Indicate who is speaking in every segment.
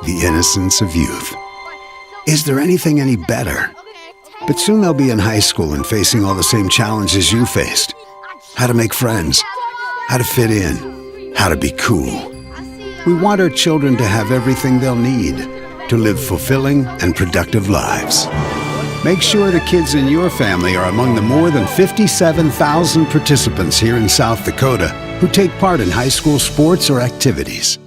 Speaker 1: The innocence of youth. Is there anything any better? But soon they'll be in high school and facing all the same challenges you faced. How to make friends, how to fit in, how to be cool. We want our children to have everything they'll need to live fulfilling and productive lives. Make sure the kids in your family are among the more than 57,000 participants here in South Dakota who take part in high school sports or activities.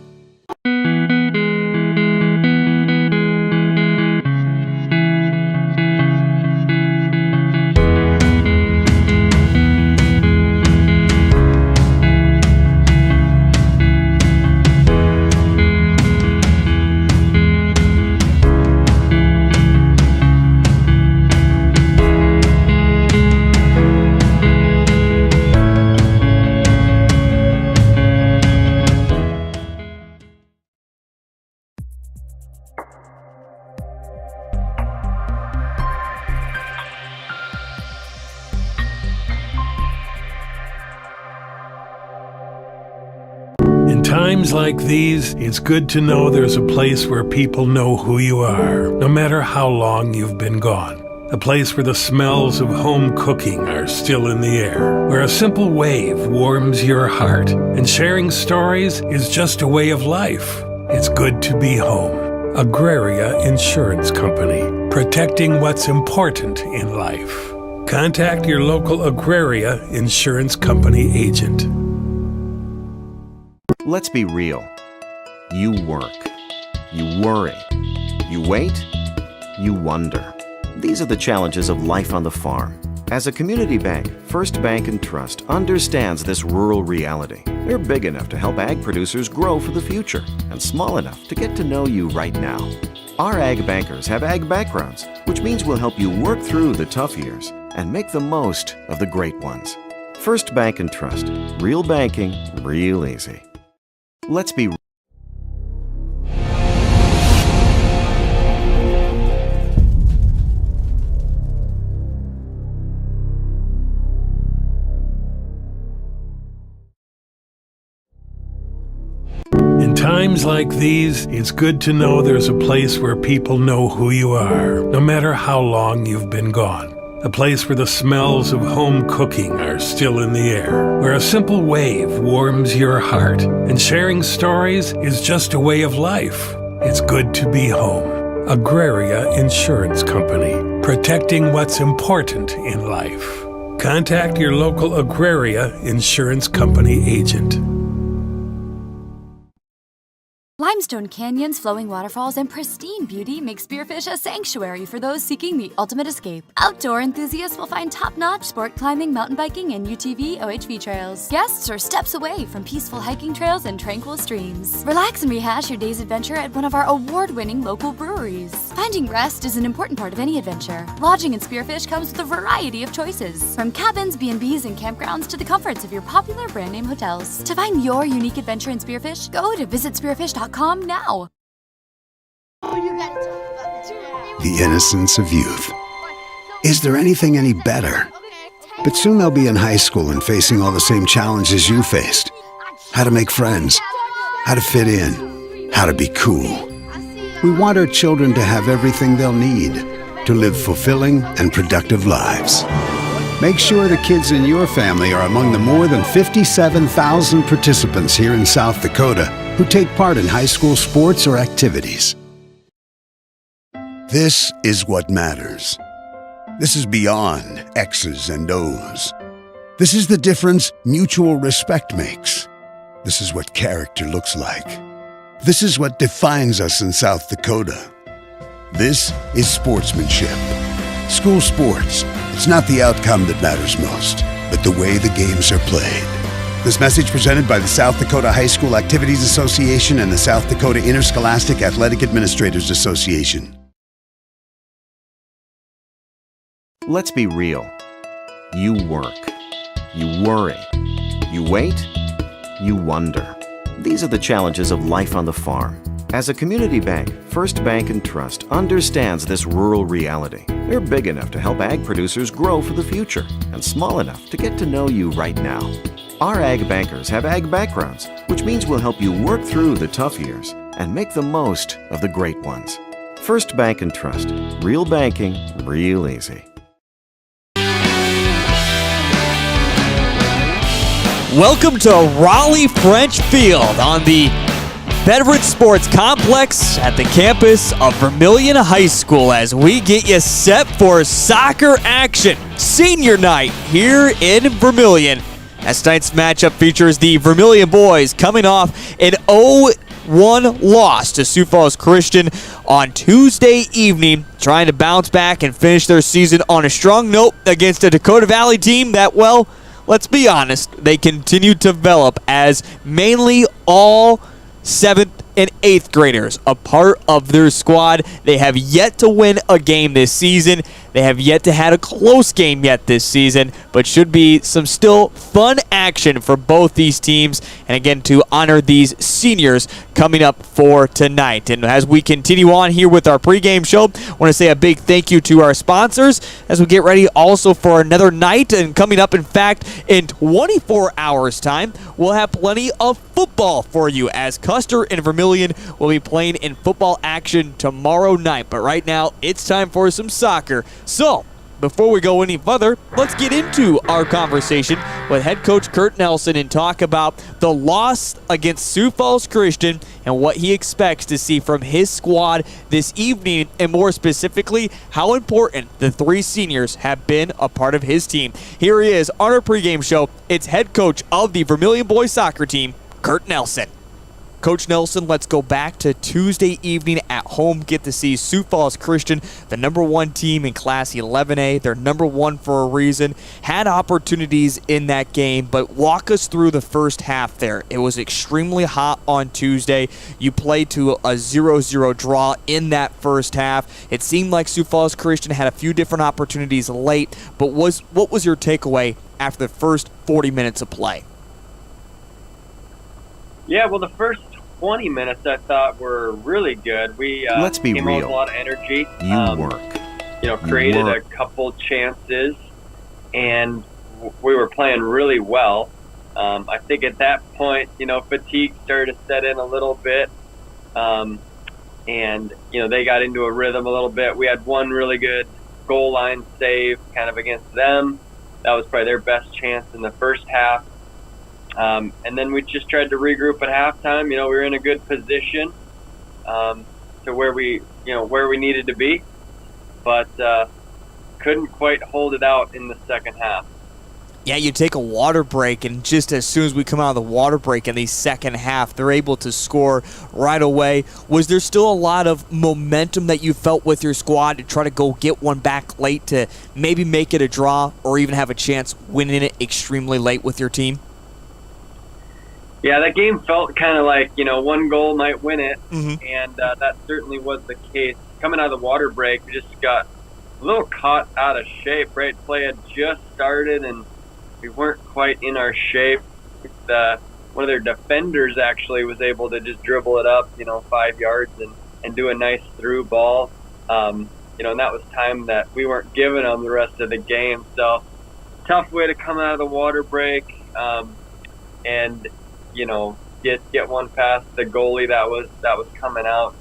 Speaker 2: In times like these, it's good to know there's a place where people know who you are, no matter how long you've been gone. A place where the smells of home cooking are still in the air, where a simple wave warms your heart, and sharing stories is just a way of life. It's good to be home. Agraria Insurance Company, protecting what's important in life. Contact your local Agraria Insurance Company agent.
Speaker 3: Let's be real. You work. You worry. You wait. You wonder. These are the challenges of life on the farm. As a community bank, First Bank & Trust understands this rural reality. They're big enough to help ag producers grow for the future and small enough to get to know you right now. Our ag bankers have ag backgrounds, which means we'll help you work through the tough years and make the most of the great ones. First Bank & Trust. Real banking, real easy. Let's be
Speaker 2: In times like these, it's good to know there's a place where people know who you are, no matter how long you've been gone. A place where the smells of home cooking are still in the air, where a simple wave warms your heart, and sharing stories is just a way of life. It's good to be home. Agraria Insurance Company, protecting what's important in life. Contact your local Agraria Insurance Company agent.
Speaker 4: Limestone canyons, flowing waterfalls, and pristine beauty make Spearfish a sanctuary for those seeking the ultimate escape. Outdoor enthusiasts will find top-notch sport climbing, mountain biking, and UTV OHV trails. Guests are steps away from peaceful hiking trails and tranquil streams. Relax and rehash your day's adventure at one of our award-winning local breweries. Finding rest is an important part of any adventure. Lodging in Spearfish comes with a variety of choices, from cabins, B&Bs, and campgrounds to the comforts of your popular brand-name hotels. To find your unique adventure in Spearfish, go to visitspearfish.com now.
Speaker 1: The innocence of youth. Is there anything any better? But soon they'll be in high school and facing all the same challenges you faced. How to make friends, how to fit in, how to be cool. We want our children to have everything they'll need to live fulfilling and productive lives. Make sure the kids in your family are among the more than 57,000 participants here in South Dakota who take part in high school sports or activities. This is what matters. This is beyond X's and O's. This is the difference mutual respect makes. This is what character looks like. This is what defines us in South Dakota. This is sportsmanship. School sports. It's not the outcome that matters most, but the way the games are played. This message presented by the South Dakota High School Activities Association and the South Dakota Interscholastic Athletic Administrators Association.
Speaker 3: Let's be real. You work. You worry. You wait. You wonder. These are the challenges of life on the farm. As a community bank, First Bank & Trust understands this rural reality. They're big enough to help ag producers grow for the future and small enough to get to know you right now. Our ag bankers have ag backgrounds, which means we'll help you work through the tough years and make the most of the great ones. First Bank and Trust. Real banking, real easy.
Speaker 5: Welcome to Raleigh French Field on the Veteran Sports Complex at the campus of Vermillion High School as we get you set for soccer action. Senior night here in Vermillion. As tonight's matchup features the Vermillion boys coming off an 0-1 loss to Sioux Falls Christian on Tuesday evening, trying to bounce back and finish their season on a strong note against a Dakota Valley team that, well, let's be honest, they continue to develop as mainly all 7th and 8th graders a part of their squad. They have yet to win a game this season. They have yet to have a close game yet this season, but should be some still fun action for both these teams. And again, to honor these seniors coming up for tonight. And as we continue on here with our pregame show, I want to say a big thank you to our sponsors as we get ready also for another night. And coming up, in fact, in 24 hours time, we'll have plenty of football for you as Custer and Vermillion will be playing in football action tomorrow night. But right now, it's time for some soccer. So, before we go any further, let's get into our conversation with head coach Kurt Nelson and talk about the loss against Sioux Falls Christian and what he expects to see from his squad this evening, and more specifically, how important the 3 seniors have been a part of his team. Here he is on our pregame show. It's head coach of the Vermillion boys soccer team, Kurt Nelson. Coach Nelson, let's go back to Tuesday evening at home. Get to see Sioux Falls Christian, the number 1 team in Class 11A. They're number 1 for a reason. Had opportunities in that game, but walk us through the first half there. It was extremely hot on Tuesday. You played to a 0-0 draw in that first half. It seemed like Sioux Falls Christian had a few different opportunities late, but what was your takeaway after the first 40 minutes of play?
Speaker 6: Yeah, well, the first 20 minutes I thought were really good. We
Speaker 3: Let's be
Speaker 6: came
Speaker 3: real.
Speaker 6: out with a lot of energy. Created a couple chances, and we were playing really well. I think at that point, fatigue started to set in a little bit, and they got into a rhythm a little bit. We had one really good goal line save kind of against them. That was probably their best chance in the first half. And then we just tried to regroup at halftime. We were in a good position to where we needed to be, but couldn't quite hold it out in the second half.
Speaker 5: Yeah, you take a water break, and just as soon as we come out of the water break in the second half, they're able to score right away. Was there still a lot of momentum that you felt with your squad to try to go get one back late to maybe make it a draw or even have a chance winning it extremely late with your team?
Speaker 6: Yeah, that game felt kind of like, one goal might win it,
Speaker 5: Mm-hmm.
Speaker 6: and that certainly was the case. Coming out of the water break, we just got a little caught out of shape, right? Play had just started, and we weren't quite in our shape. One of their defenders actually was able to just dribble it up, 5 yards and do a nice through ball. And that was time that we weren't giving them the rest of the game. So, tough way to come out of the water break, and get one past the goalie that was coming out.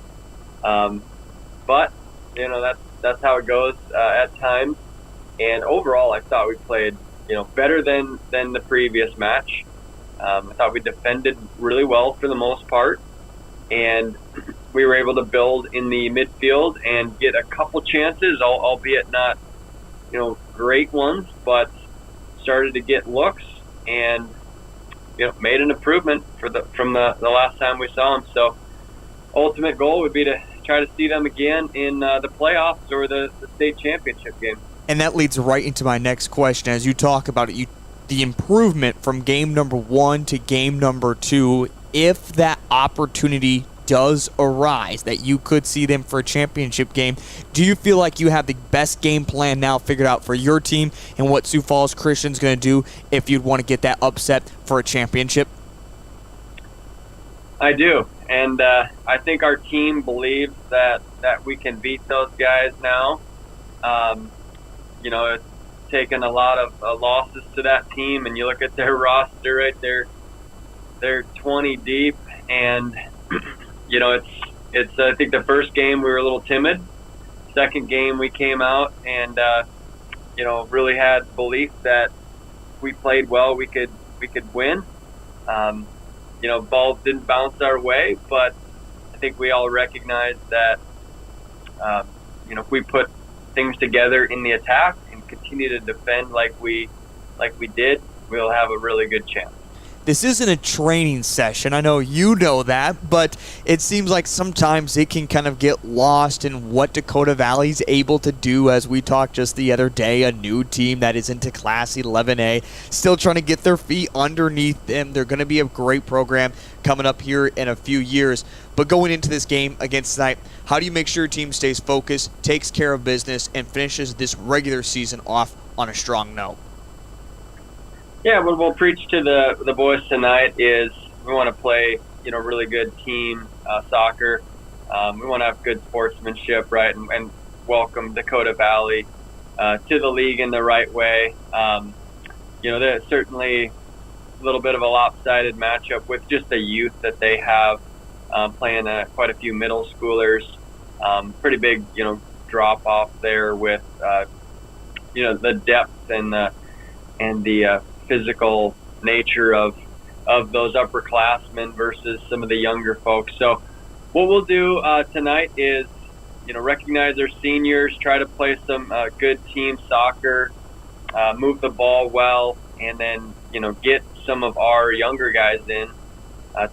Speaker 6: But that's how it goes at times. And overall, I thought we played better than the previous match. I thought we defended really well for the most part, and we were able to build in the midfield and get a couple chances, albeit not great ones, but started to get looks and made an improvement from the last time we saw them. So ultimate goal would be to try to see them again in the playoffs or the state championship game.
Speaker 5: And that leads right into my next question. As you talk about it, the improvement from game number 1 to game number 2, if that opportunity does arise that you could see them for a championship game, do you feel like you have the best game plan now figured out for your team and what Sioux Falls Christian's going to do if you'd want to get that upset for a championship?
Speaker 6: I do, and I think our team believes that we can beat those guys now. taken a lot of losses to that team, and you look at their roster right there, they're 20 deep, and it's I think the first game we were a little timid. Second game we came out and really had belief that if we played well, we could win. Balls didn't bounce our way, but I think we all recognize that if we put things together in the attack and continue to defend like we did, we'll have a really good chance.
Speaker 5: This isn't a training session. I know you know that, but it seems like sometimes it can kind of get lost in what Dakota Valley's able to do. As we talked just the other day, a new team that is into Class 11A, still trying to get their feet underneath them. They're going to be a great program coming up here in a few years. But going into this game against tonight, how do you make sure your team stays focused, takes care of business, and finishes this regular season off on a strong note?
Speaker 6: Yeah, what we'll preach to the boys tonight is we want to play, really good team soccer. We want to have good sportsmanship, right, and welcome Dakota Valley to the league in the right way. There's certainly a little bit of a lopsided matchup with just the youth that they have playing quite a few middle schoolers. Pretty big, drop off there with, the depth and the physical nature of those upperclassmen versus some of the younger folks. So what we'll do tonight is, recognize our seniors, try to play some good team soccer, move the ball well, and then, get some of our younger guys in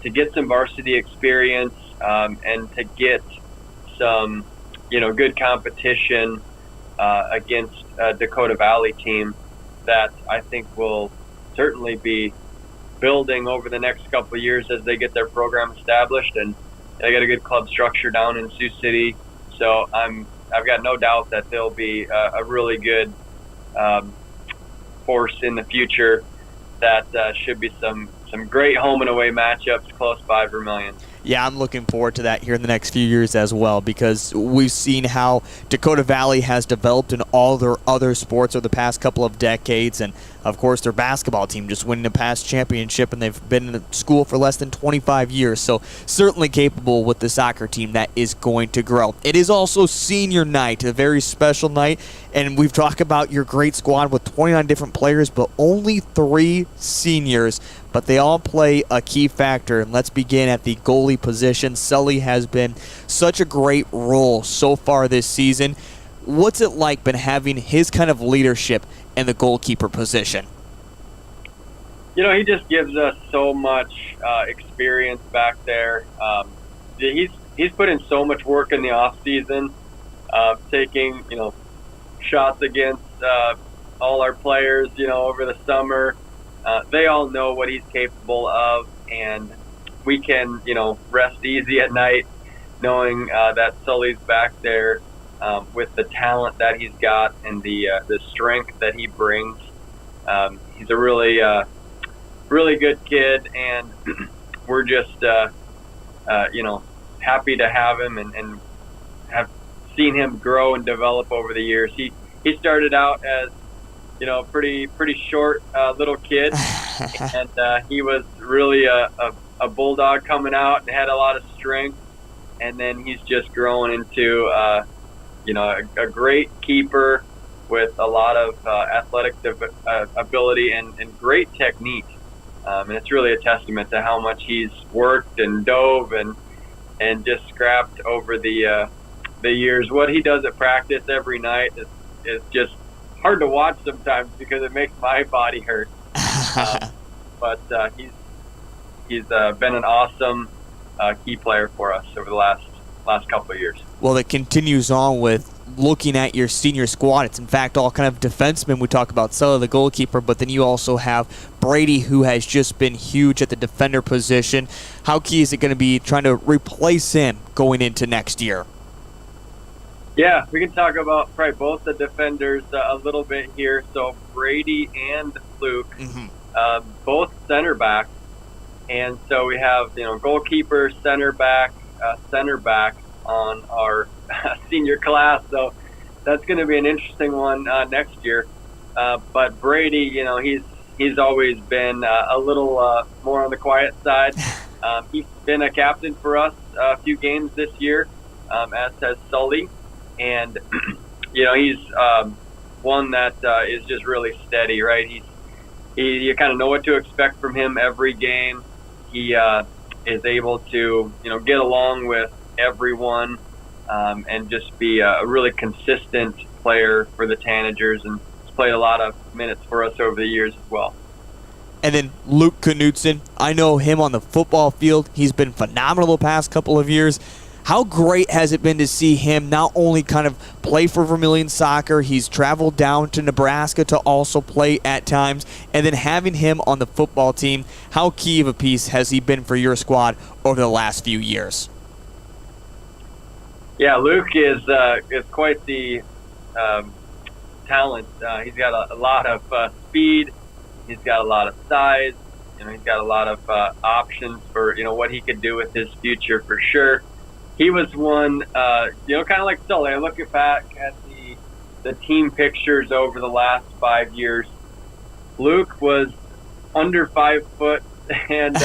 Speaker 6: to get some varsity experience and to get some, good competition against a Dakota Valley team that I think will certainly be building over the next couple of years as they get their program established, and they got a good club structure down in Sioux City. So I've got no doubt that they'll be a really good force in the future. That should be some great home and away matchups close by Vermillion.
Speaker 5: Yeah, I'm looking forward to that here in the next few years as well, because we've seen how Dakota Valley has developed in all their other sports over the past couple of decades. And, of course, their basketball team just winning a past championship, and they've been in school for less than 25 years. So certainly capable with the soccer team that is going to grow. It is also senior night, a very special night. And we've talked about your great squad with 29 different players, but only 3 seniors. But they all play a key factor. And let's begin at the goalie position. Sully has been such a great role so far this season. What's it like been having his kind of leadership in the goalkeeper position?
Speaker 6: He just gives us so much experience back there. He's put in so much work in the off season, taking shots against all our players over the summer. They all know what he's capable of, and we can, rest easy at night knowing that Sully's back there with the talent that he's got and the strength that he brings. He's a really good kid, and we're just, happy to have him and have seen him grow and develop over the years. He started out as pretty short little kid, and he was really a bulldog coming out and had a lot of strength, and then he's just growing into a great keeper with a lot of athletic ability and great technique, and it's really a testament to how much he's worked and dove and just scrapped over the years. What he does at practice every night is just hard to watch sometimes because it makes my body hurt. But he's been an awesome key player for us over the last couple of years.
Speaker 5: Well, it continues on with looking at your senior squad. It's in fact all kind of defensemen. We talk about Sella, the goalkeeper, but then you also have Brady, who has just been huge at the defender position. How key is it going to be trying to replace him going into next year?
Speaker 6: Yeah, we can talk about probably both the defenders a little bit here. So Brady and Luke, both center backs. And so we have, goalkeeper, center back on our senior class. So that's going to be an interesting one next year. But Brady, he's always been a little more on the quiet side. He's been a captain for us a few games this year, as has Sully, and he's one that is just really steady, right? You kind of know what to expect from him every game. He is able to get along with everyone and just be a really consistent player for the Tanagers, and he's played a lot of minutes for us over the years as well.
Speaker 5: And then Luke Knutson, I know him on the football field. He's been phenomenal the past couple of years. How great has it been to see him not only kind of play for Vermillion soccer, he's traveled down to Nebraska to also play at times, and then having him on the football team, how key of a piece has he been for your squad over the last few years?
Speaker 6: Yeah, Luke is quite the talent. He's got a lot of speed. He's got a lot of size. He's got a lot of options for what he could do with his future for sure. He was one, kind of like Sully. I look back at the team pictures over the last 5 years. Luke was under 5 foot and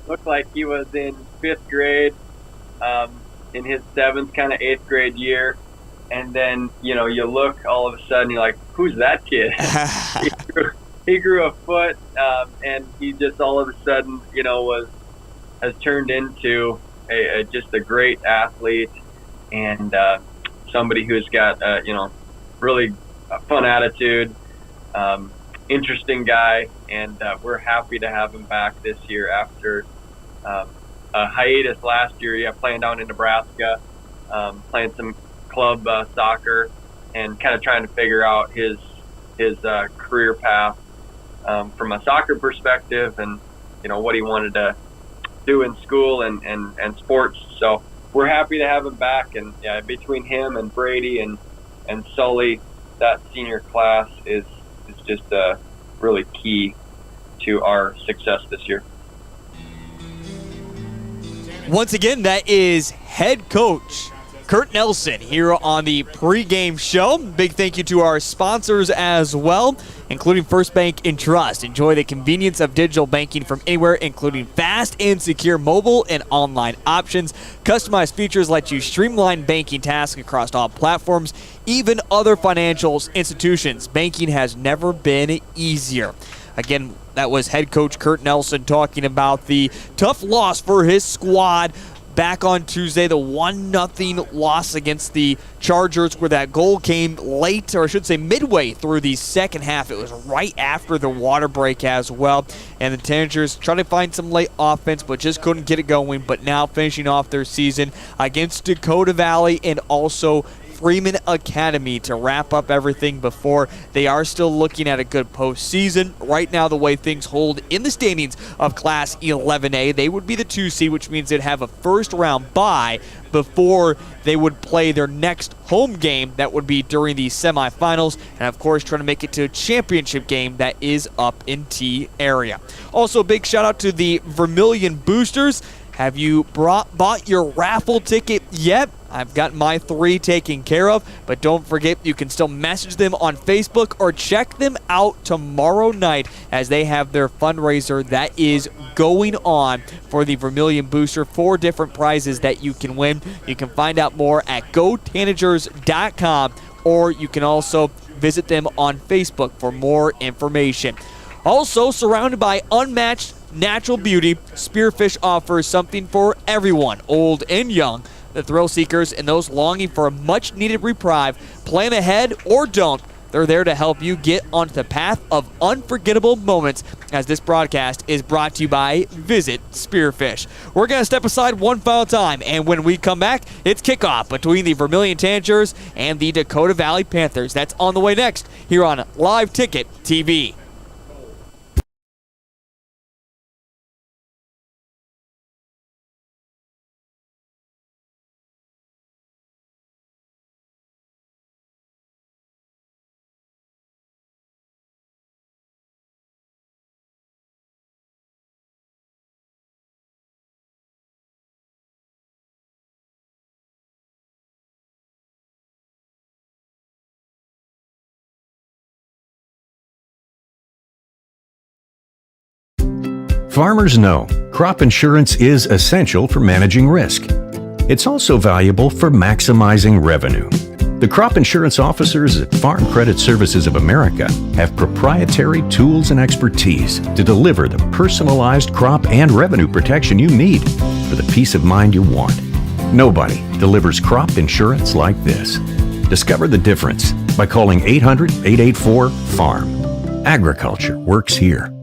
Speaker 6: looked like he was in 5th grade, in his 7th, kind of 8th grade year. And then, you look all of a sudden, you're like, who's that kid? He grew a foot, and he just all of a sudden, has turned into just a great athlete and somebody who's got, really a fun attitude, interesting guy, and we're happy to have him back this year after a hiatus last year. Yeah, playing down in Nebraska, playing some club soccer, and kind of trying to figure out his career path from a soccer perspective, and what he wanted to do in school and sports. So we're happy to have him back, and yeah, between him and Brady and Sully, that senior class is just really key to our success this year.
Speaker 5: Once again, that is head coach Kurt Nelson here on the pregame show. Big thank you to our sponsors as well, including First Bank and Trust. Enjoy the convenience of digital banking from anywhere, including fast and secure mobile and online options. Customized features let you streamline banking tasks across all platforms, even other financial institutions. Banking has never been easier. Again, that was head coach Kurt Nelson talking about the tough loss for his squad back on Tuesday, the 1-0 loss against the Chargers, where that goal came late, or I should say midway through the second half. It was right after the water break as well. And the Tanagers tried to find some late offense, but just couldn't get it going. But now finishing off their season against Dakota Valley and also Freeman Academy to wrap up everything before they are still looking at a good postseason. Right now, the way things hold in the standings of Class 11A, they would be the 2 seed, which means they'd have a first-round bye before they would play their next home game. That would be during the semifinals, and of course trying to make it to a championship game that is up in T area. Also, big shout out to the Vermillion Boosters. Have you bought your raffle ticket yet? I've got my 3 taken care of, but don't forget you can still message them on Facebook or check them out tomorrow night as they have their fundraiser that is going on for the Vermillion Booster. 4 different prizes that you can win. You can find out more at gotanagers.com, or you can also visit them on Facebook for more information. Also, surrounded by unmatched natural beauty, Spearfish offers something for everyone, old and young. The thrill seekers and those longing for a much-needed reprieve, plan ahead or don't. They're there to help you get onto the path of unforgettable moments, as this broadcast is brought to you by Visit Spearfish. We're going to step aside one final time, and when we come back, it's kickoff between the Vermillion Tanagers and the Dakota Valley Panthers. That's on the way next here on Live Ticket TV.
Speaker 7: Farmers know crop insurance is essential for managing risk. It's also valuable for maximizing revenue. The crop insurance officers at Farm Credit Services of America have proprietary tools and expertise to deliver the personalized crop and revenue protection you need for the peace of mind you want. Nobody delivers crop insurance like this. Discover the difference by calling 800-884-FARM. Agriculture works here.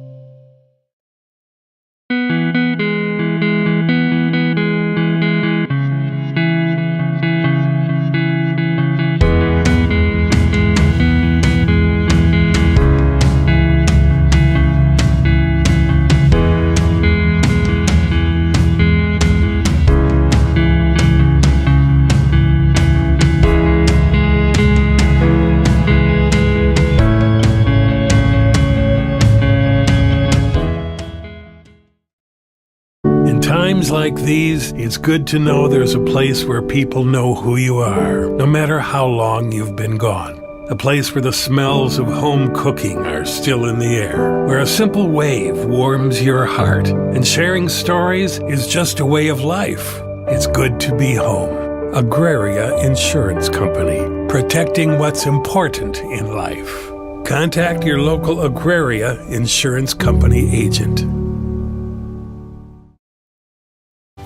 Speaker 2: Times like these, it's good to know there's a place where people know who you are, no matter how long you've been gone. A place where the smells of home cooking are still in the air, where a simple wave warms your heart, and sharing stories is just a way of life. It's good to be home. Agraria Insurance Company, protecting what's important in life. Contact your local Agraria Insurance Company agent.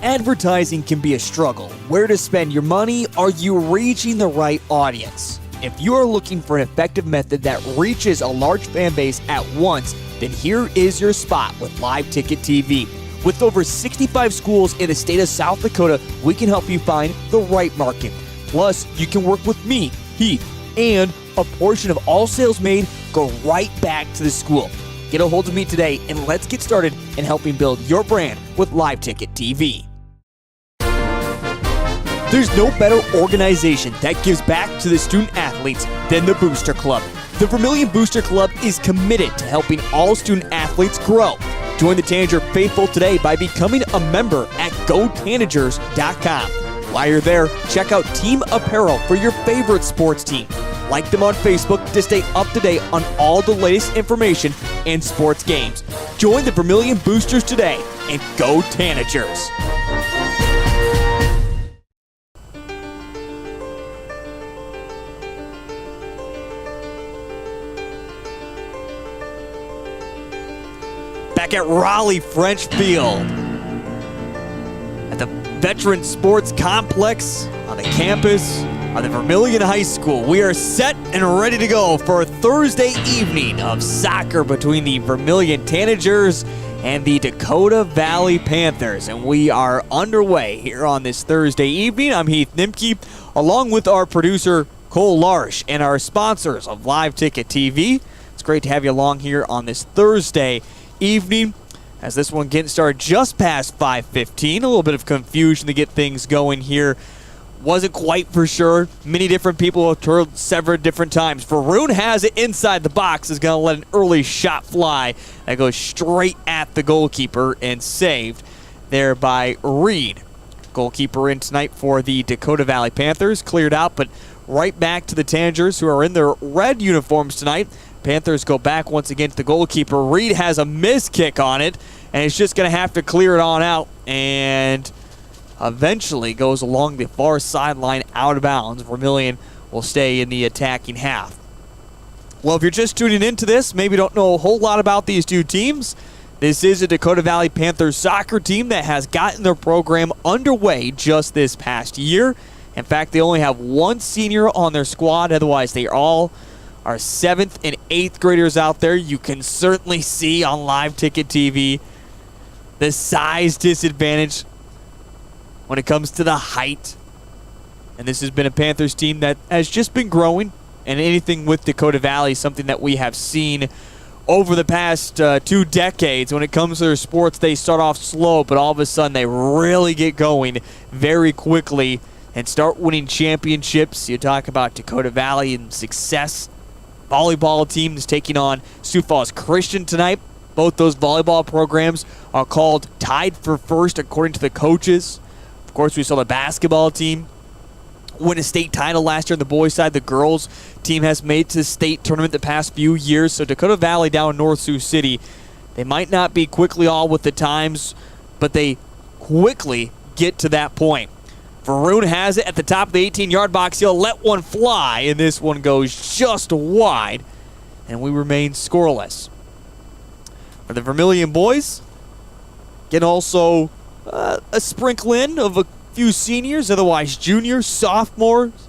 Speaker 5: Advertising can be a struggle. Where to spend your money? Are you reaching the right audience? If you are looking for an effective method that reaches a large fan base at once, then here is your spot with Live Ticket TV. With over 65 schools in the state of South Dakota, we can help you find the right market. Plus, you can work with me, Heath, and a portion of all sales made go right back to the school. Get a hold of me today and let's get started in helping build your brand with Live Ticket TV. There's no better organization that gives back to the student athletes than the Booster Club. The Vermillion Booster Club is committed to helping all student athletes grow. Join the Tanager faithful today by becoming a member at gotanagers.com. While you're there, check out team apparel for your favorite sports team. Like them on Facebook to stay up to date on all the latest information and sports games. Join the Vermillion Boosters today and go Tanagers! Back at Raleigh French Field at the Veteran Sports Complex on the campus of the Vermillion High School. We are set and ready to go for a Thursday evening of soccer between the Vermillion Tanagers and the Dakota Valley Panthers. And we are underway here on this Thursday evening. I'm Heath Nimke, along with our producer Cole Larsh and our sponsors of Live Ticket TV. It's great to have you along here on this Thursday evening as this one getting started just past 5:15. A little bit of confusion to get things going here. Wasn't quite for sure. Many different people have heard several different times. Varun has it inside the box, is going to let an early shot fly that goes straight at the goalkeeper and saved there by Reed. Goalkeeper in tonight for the Dakota Valley Panthers, cleared out, but right back to the Tanagers, who are in their red uniforms tonight. Panthers go back once again to the goalkeeper. Reed has a missed kick on it, and he's just going to have to clear it on out, and eventually goes along the far sideline out of bounds. Vermillion will stay in the attacking half. Well, if you're just tuning into this, maybe don't know a whole lot about these two teams. This is a Dakota Valley Panthers soccer team that has gotten their program underway just this past year. In fact, they only have one senior on their squad. Otherwise, they all are 7th and 8th graders out there. You can certainly see on Live Ticket TV the size disadvantage when it comes to the height. And this has been a Panthers team that has just been growing. And anything with Dakota Valley is something that we have seen over the past 2 decades. When it comes to their sports, they start off slow, but all of a sudden they really get going very quickly and start winning championships. You talk about Dakota Valley and success. Volleyball team is taking on Sioux Falls Christian tonight. Both those volleyball programs are called tied for first according to the coaches. Of course, we saw the basketball team win a state title last year on the boys' side. The girls team has made it to the state tournament the past few years. So Dakota Valley down in North Sioux City They might not be quickly all with the times, but they quickly get to that point. Varun has it at the top of the 18-yard box. He'll let one fly, and this one goes just wide, and we remain scoreless. For the Vermillion boys, get also a sprinkle in of a few seniors, otherwise juniors, sophomores,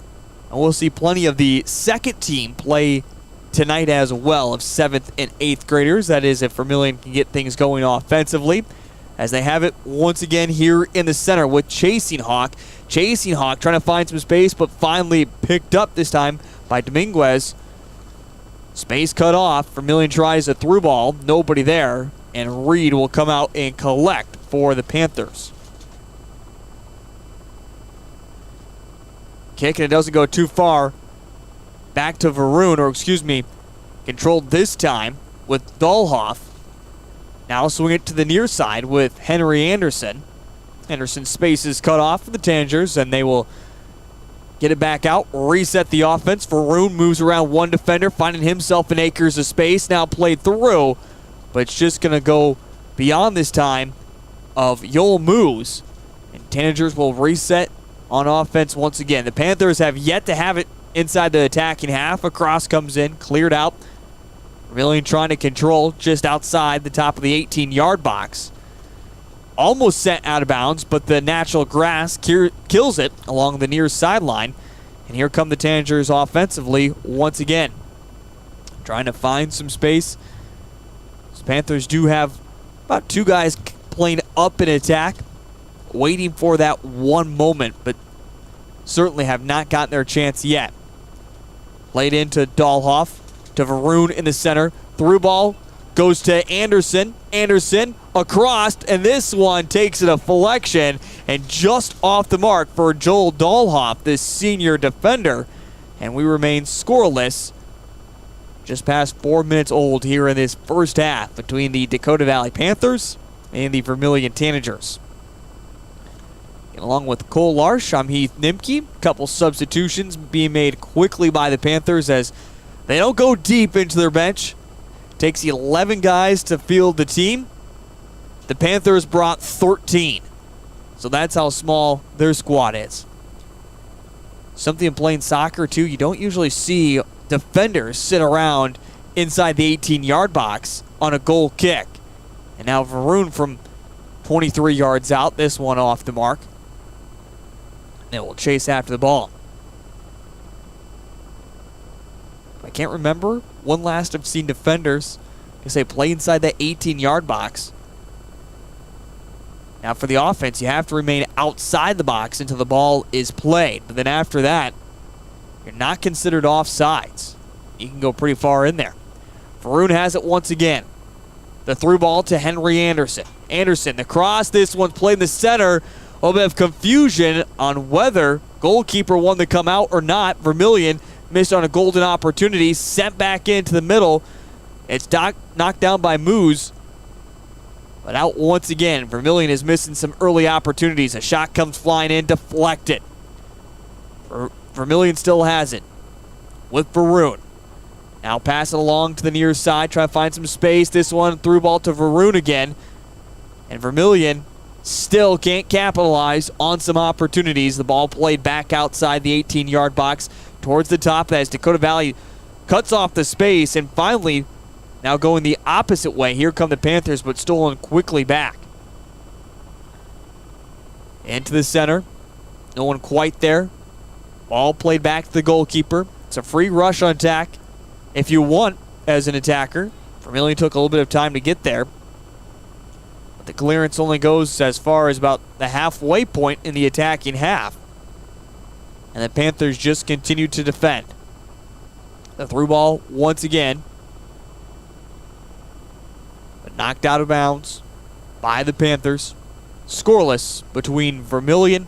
Speaker 5: and we'll see plenty of the second team play tonight as well of 7th and 8th graders. That is, if Vermillion can get things going offensively, as they have it once again here in the center with Chasing Hawk. Chasing Hawk trying to find some space, but finally picked up this time by Dominguez. Space cut off. Vermillion tries a through ball. Nobody there. And Reed will come out and collect for the Panthers. Kick, and it doesn't go too far. Back to Varun, or excuse me, controlled this time with Dahlhoff. Now swing it to the near side with Henry Anderson. Anderson's space is cut off for the Tanagers, and they will get it back out, reset the offense. Varun moves around one defender, finding himself in acres of space. Now played through, but it's just going to go beyond this time of Yoel Moose. And Tanagers will reset on offense once again. The Panthers have yet to have it inside the attacking half. A cross comes in, cleared out. Vermillion trying to control just outside the top of the 18-yard box. Almost sent out of bounds, but the natural grass kills it along the near sideline. And here come the Tanagers offensively once again. Trying to find some space. The Panthers do have about two guys playing up in attack, waiting for that one moment, but certainly have not gotten their chance yet. Played into Dahlhoff, to Varun in the center. Through ball goes to Anderson. Anderson across, and this one takes a deflection and just off the mark for Joel Dahlhoff, this senior defender. And we remain scoreless. Just past 4 minutes old here in this first half between the Dakota Valley Panthers and the Vermillion Tanagers. And along with Cole Larsh, I'm Heath Nimke. A couple substitutions being made quickly by the Panthers as they don't go deep into their bench. Takes 11 guys to field the team. The Panthers brought 13. So that's how small their squad is. Something in playing soccer, too, you don't usually see defenders sit around inside the 18-yard box on a goal kick. And now Varun from 23 yards out, this one off the mark. They will chase after the ball. I can't remember when last I've seen defenders play inside that 18-yard box. Now for the offense, you have to remain outside the box until the ball is played. But then after that, you're not considered offsides. You can go pretty far in there. Varun has it once again. The through ball to Henry Anderson. Anderson, the cross. This one's played in the center. A little bit of confusion on whether goalkeeper wanted to come out or not. Vermillion missed on a golden opportunity. Sent back into the middle. It's knocked down by Moose. But out once again. Vermillion is missing some early opportunities. A shot comes flying in, deflected. Vermillion still has it with Varun. Now pass it along to the near side. Try to find some space. This one through ball to Varun again. And Vermillion still can't capitalize on some opportunities. The ball played back outside the 18-yard box towards the top as Dakota Valley cuts off the space. And finally, now going the opposite way. Here come the Panthers, but stolen quickly back. Into the center. No one quite there. Ball played back to the goalkeeper. It's a free rush on attack if you want as an attacker. Vermillion took a little bit of time to get there. But the clearance only goes as far as about the halfway point in the attacking half. And the Panthers just continue to defend. The through ball once again. But knocked out of bounds by the Panthers. Scoreless between Vermillion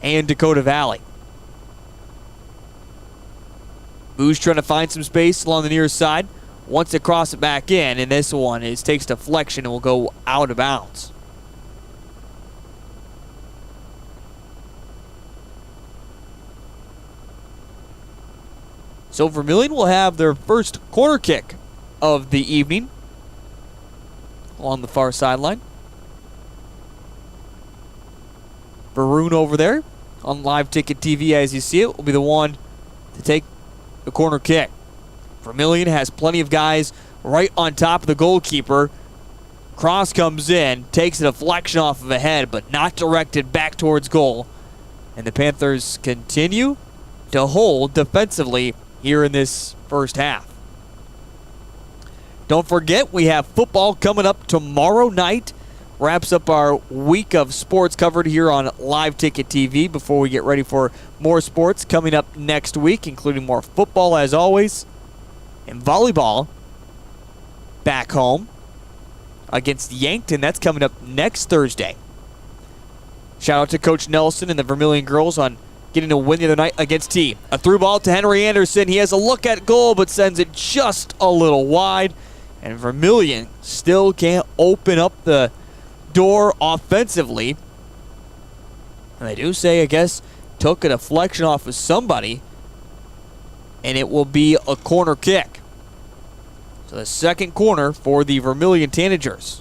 Speaker 5: and Dakota Valley. Moose trying to find some space along the near side. Wants to cross it back in, and this one takes deflection and will go out of bounds. So Vermillion will have their first corner kick of the evening. along the far sideline. Varun over there on Live Ticket TV, as you see it, will be the one to take the corner kick. Vermillion has plenty of guys right on top of the goalkeeper. Cross comes in, takes a deflection off of a head, but not directed back towards goal. And the Panthers continue to hold defensively here in this first half. Don't forget, we have football coming up tomorrow night. Wraps up our week of sports covered here on Live Ticket TV before we get ready for more sports coming up next week, including more football as always, and volleyball back home against Yankton. That's coming up next Thursday. Shout out to Coach Nelson and the Vermillion girls on getting a win the other night against T. A through ball to Henry Anderson. He has a look at goal but sends it just a little wide. And Vermillion still can't open up the door offensively. And they do say, I guess, took a deflection off of somebody. And it will be a corner kick. So the second corner for the Vermillion Tanagers.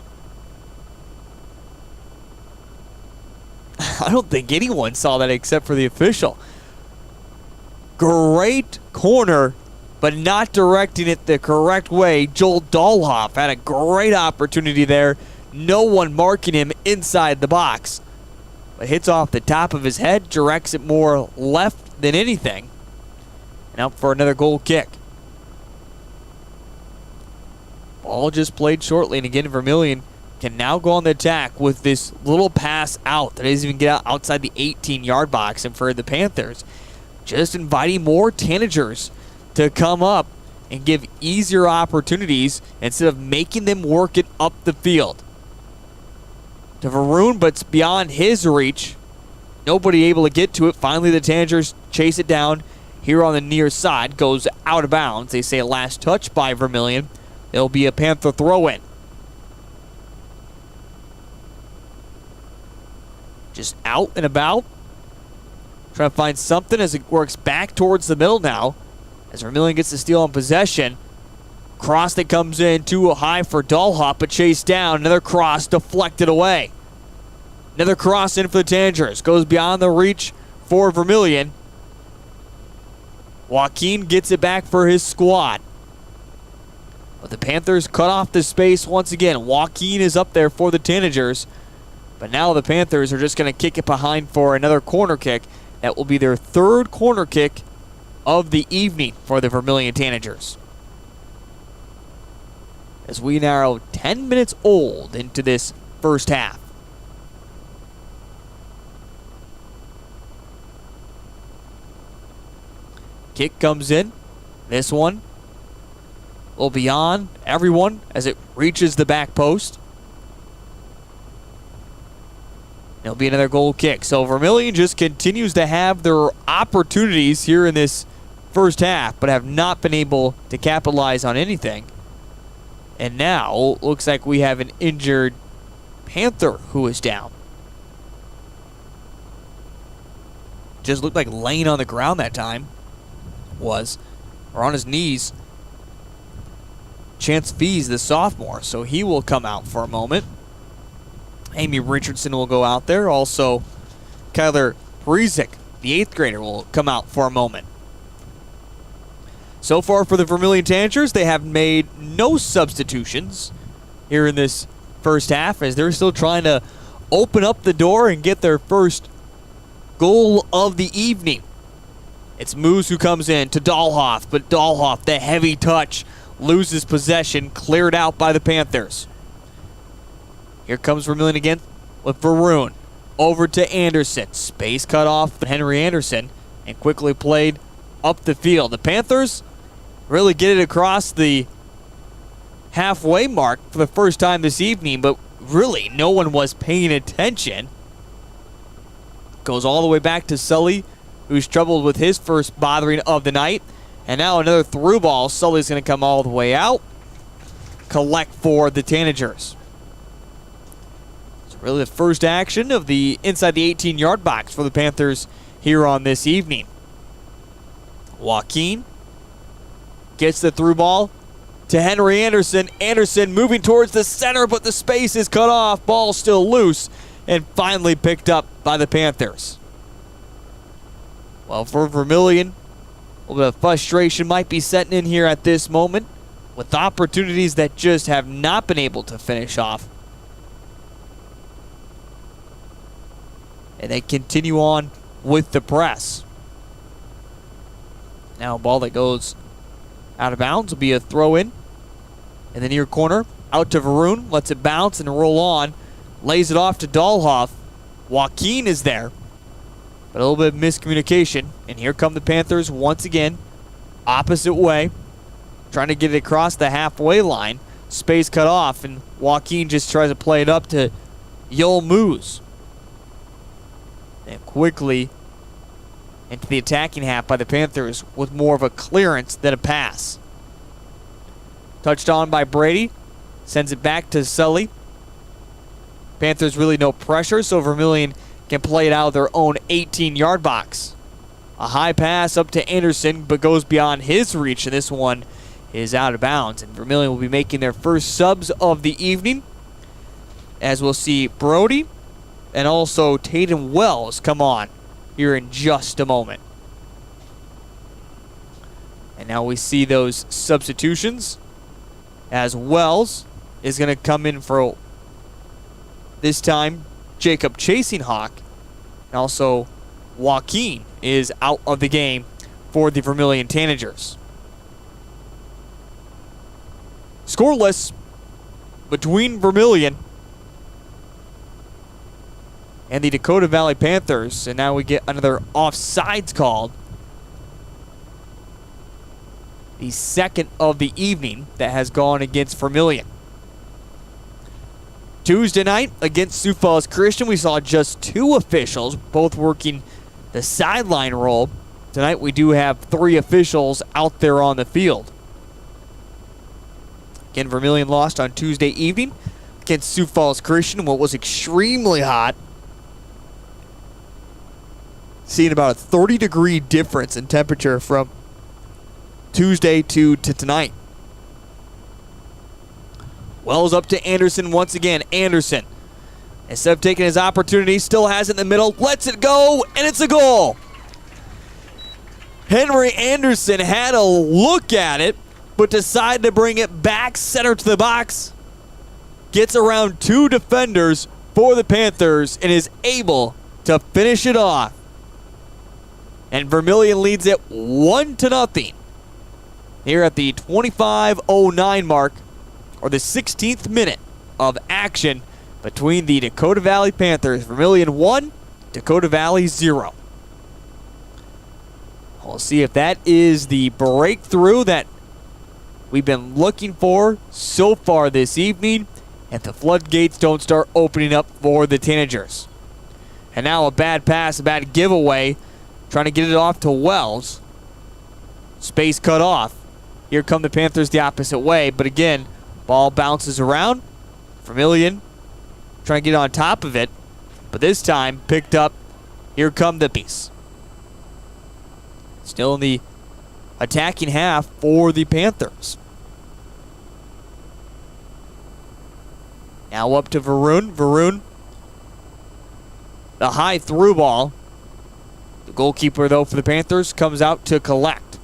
Speaker 5: I don't think anyone saw that except for the official. Great corner, but not directing it the correct way. Joel Dahlhoff had a great opportunity there. No one marking him inside the box. But hits off the top of his head, directs it more left than anything. And out for another goal kick. Ball just played shortly, and again, Vermillion can now go on the attack with this little pass out that doesn't even get outside the 18-yard box. And for the Panthers, just inviting more Tanagers to come up and give easier opportunities instead of making them work it up the field. To Varun, but it's beyond his reach. Nobody able to get to it. Finally, the Tanagers chase it down here on the near side. Goes out of bounds. They say last touch by Vermillion. It'll be a Panther throw-in. Just out and about. Trying to find something as it works back towards the middle now. As Vermillion gets the steal on possession. Cross that comes in too high for Dahlhoff, but chased down. Another cross deflected away. Another cross in for the Tanagers. Goes beyond the reach for Vermillion. Joaquin gets it back for his squad. But the Panthers cut off the space once again. Joaquin is up there for the Tanagers. But now the Panthers are just going to kick it behind for another corner kick. That will be their third corner kick of the evening for the Vermillion Tanagers. As we narrow 10 minutes old into this first half. Kick comes in. This one will be on everyone as it reaches the back post. It'll be another goal kick. So Vermillion just continues to have their opportunities here in this first half, but have not been able to capitalize on anything. And now, looks like we have an injured Panther who is down. Just looked like laying on the ground that time. Or on his knees. Chance Fees, the sophomore, so he will come out for a moment. Amy Richardson will go out there. Also, Kyler Brezik, the 8th grader, will come out for a moment. So far for the Vermillion Tanagers, they have made no substitutions here in this first half as they're still trying to open up the door and get their first goal of the evening. It's Moose who comes in to Dahlhoff, but Dahlhoff, the heavy touch, loses possession, cleared out by the Panthers. Here comes Vermillion again with Varun. Over to Anderson. Space cut off Henry Anderson and quickly played up the field. The Panthers really get it across the halfway mark for the first time this evening, but really no one was paying attention. Goes all the way back to Sully, who's troubled with his first bothering of the night. And now another through ball. Sully's going to come all the way out. Collect for the Tanagers. It's really the first action of the inside the 18-yard box for the Panthers here on this evening. Joaquin gets the through ball to Henry Anderson. Anderson moving towards the center, but the space is cut off. Ball still loose and finally picked up by the Panthers. Well, for Vermillion, a little bit of frustration might be setting in here at this moment with opportunities that just have not been able to finish off. And they continue on with the press. Now a ball that goes out of bounds will be a throw in the near corner. Out to Varun, lets it bounce and roll on. Lays it off to Dahlhoff. Joaquin is there. But a little bit of miscommunication. And here come the Panthers once again. Opposite way. Trying to get it across the halfway line. Space cut off, and Joaquin just tries to play it up to Yoel Moose. And quickly into the attacking half by the Panthers with more of a clearance than a pass. Touched on by Brady. Sends it back to Sully. Panthers really no pressure, so Vermillion can play it out of their own 18-yard box. A high pass up to Anderson, but goes beyond his reach, and this one is out of bounds. And Vermillion will be making their first subs of the evening, as we'll see Brody and also Tatum Wells come on here in just a moment. And now we see those substitutions, as Wells is going to come in for, this time, Jacob Chasing Hawk. And also Joaquin is out of the game for the Vermillion Tanagers. Scoreless between Vermillion and the Dakota Valley Panthers. And now we get another offsides called. The second of the evening that has gone against Vermillion. Tuesday night against Sioux Falls Christian, we saw just two officials, both working the sideline role. Tonight we do have three officials out there on the field. Again, Vermillion lost on Tuesday evening against Sioux Falls Christian, what was extremely hot. Seeing about a 30-degree difference in temperature from Tuesday to tonight. Wells up to Anderson once again. Anderson, instead of taking his opportunity, still has it in the middle, lets it go, and it's a goal. Henry Anderson had a look at it, but decided to bring it back center to the box. Gets around two defenders for the Panthers and is able to finish it off. And Vermillion leads it 1-0 here at the 25:09 mark, or the 16th minute of action between the Dakota Valley Panthers. Vermillion 1, Dakota Valley 0. We'll see if that is the breakthrough that we've been looking for so far this evening, if the floodgates don't start opening up for the Tanagers. And now a bad pass, a bad giveaway, trying to get it off to Wells. Space cut off. Here come the Panthers the opposite way, but again, ball bounces around. Vermillion trying to get on top of it, but this time picked up. Here come the piece. Still in the attacking half for the Panthers. Now up to Varun. Varun, the high through ball. The goalkeeper, though, for the Panthers comes out to collect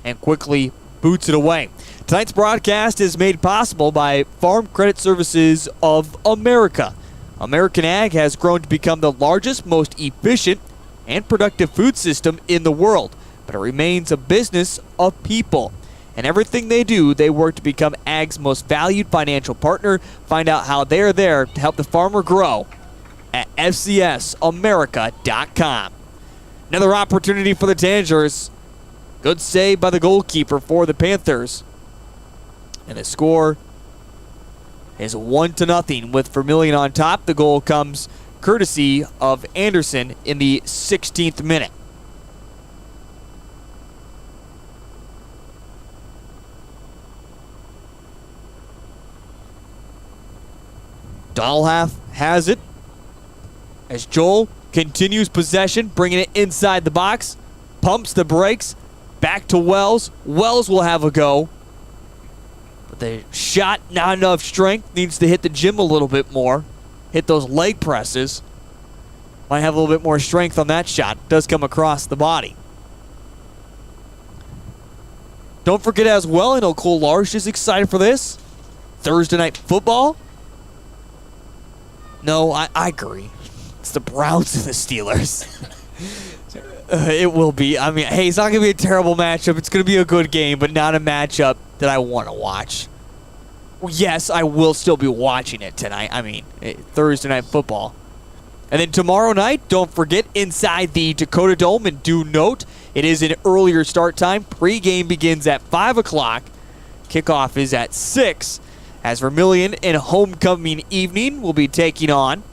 Speaker 5: and quickly boots it away. Tonight's broadcast is made possible by Farm Credit Services of America. American Ag has grown to become the largest, most efficient, and productive food system in the world, but it remains a business of people. And everything they do, they work to become Ag's most valued financial partner. Find out how they're there to help the farmer grow at FCSAmerica.com. Another opportunity for the Tanagers. Good save by the goalkeeper for the Panthers. And the score is 1-0 with Vermillion on top. The goal comes courtesy of Anderson in the 16th minute. Dahlhoff has it as Joel continues possession, bringing it inside the box, pumps the brakes, back to Wells. Wells will have a go, But the shot, not enough strength. Needs to hit the gym a little bit more. Hit those leg presses. Might have a little bit more strength on that shot. Does come across the body. Don't forget as well, I know Cole Large is excited for this. Thursday night football. No, I agree. It's the Browns and the Steelers. It will be. I mean, hey, it's not going to be a terrible matchup. It's going to be a good game, but not a matchup that I want to watch. Yes, I will still be watching it tonight. I mean, Thursday night football. And then tomorrow night, don't forget, inside the Dakota Dome. And do note, it is an earlier start time. Pre-game begins at 5 o'clock. Kickoff is at 6. As Vermillion in homecoming evening will be taking on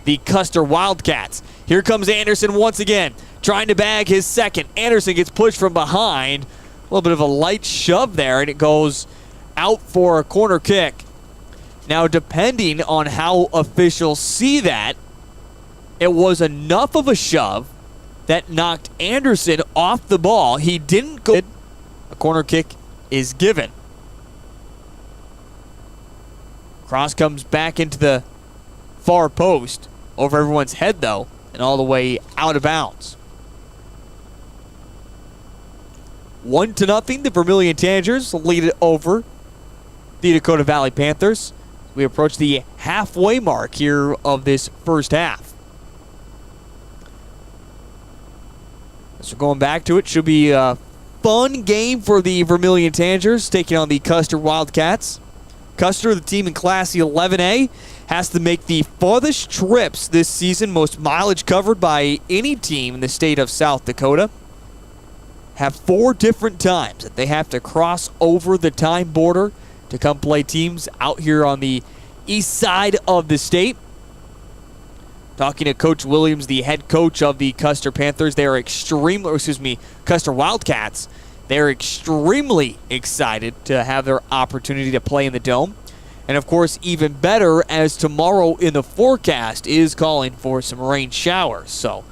Speaker 5: the Custer Wildcats. Here comes Anderson once again, trying to bag his second. Anderson gets pushed from behind. A little bit of a light shove there, and it goes out for a corner kick. Now, depending on how officials see that, it was enough of a shove that knocked Anderson off the ball. He didn't go. A corner kick is given. Cross comes back into the far post, over everyone's head though, and all the way out of bounds. 1-0, the Vermillion Tanagers lead it over the Dakota Valley Panthers. We approach the halfway mark here of this first half. So going back to it, should be a fun game for the Vermillion Tanagers taking on the Custer Wildcats. Custer, the team in Class 11A, has to make the farthest trips this season, most mileage covered by any team in the state of South Dakota. Have 4 different times that they have to cross over the time border to come play teams out here on the east side of the state. Talking to Coach Williams, the head coach of the Custer Panthers, Custer Wildcats. They're extremely excited to have their opportunity to play in the Dome. And, of course, even better as tomorrow in the forecast is calling for some rain showers. So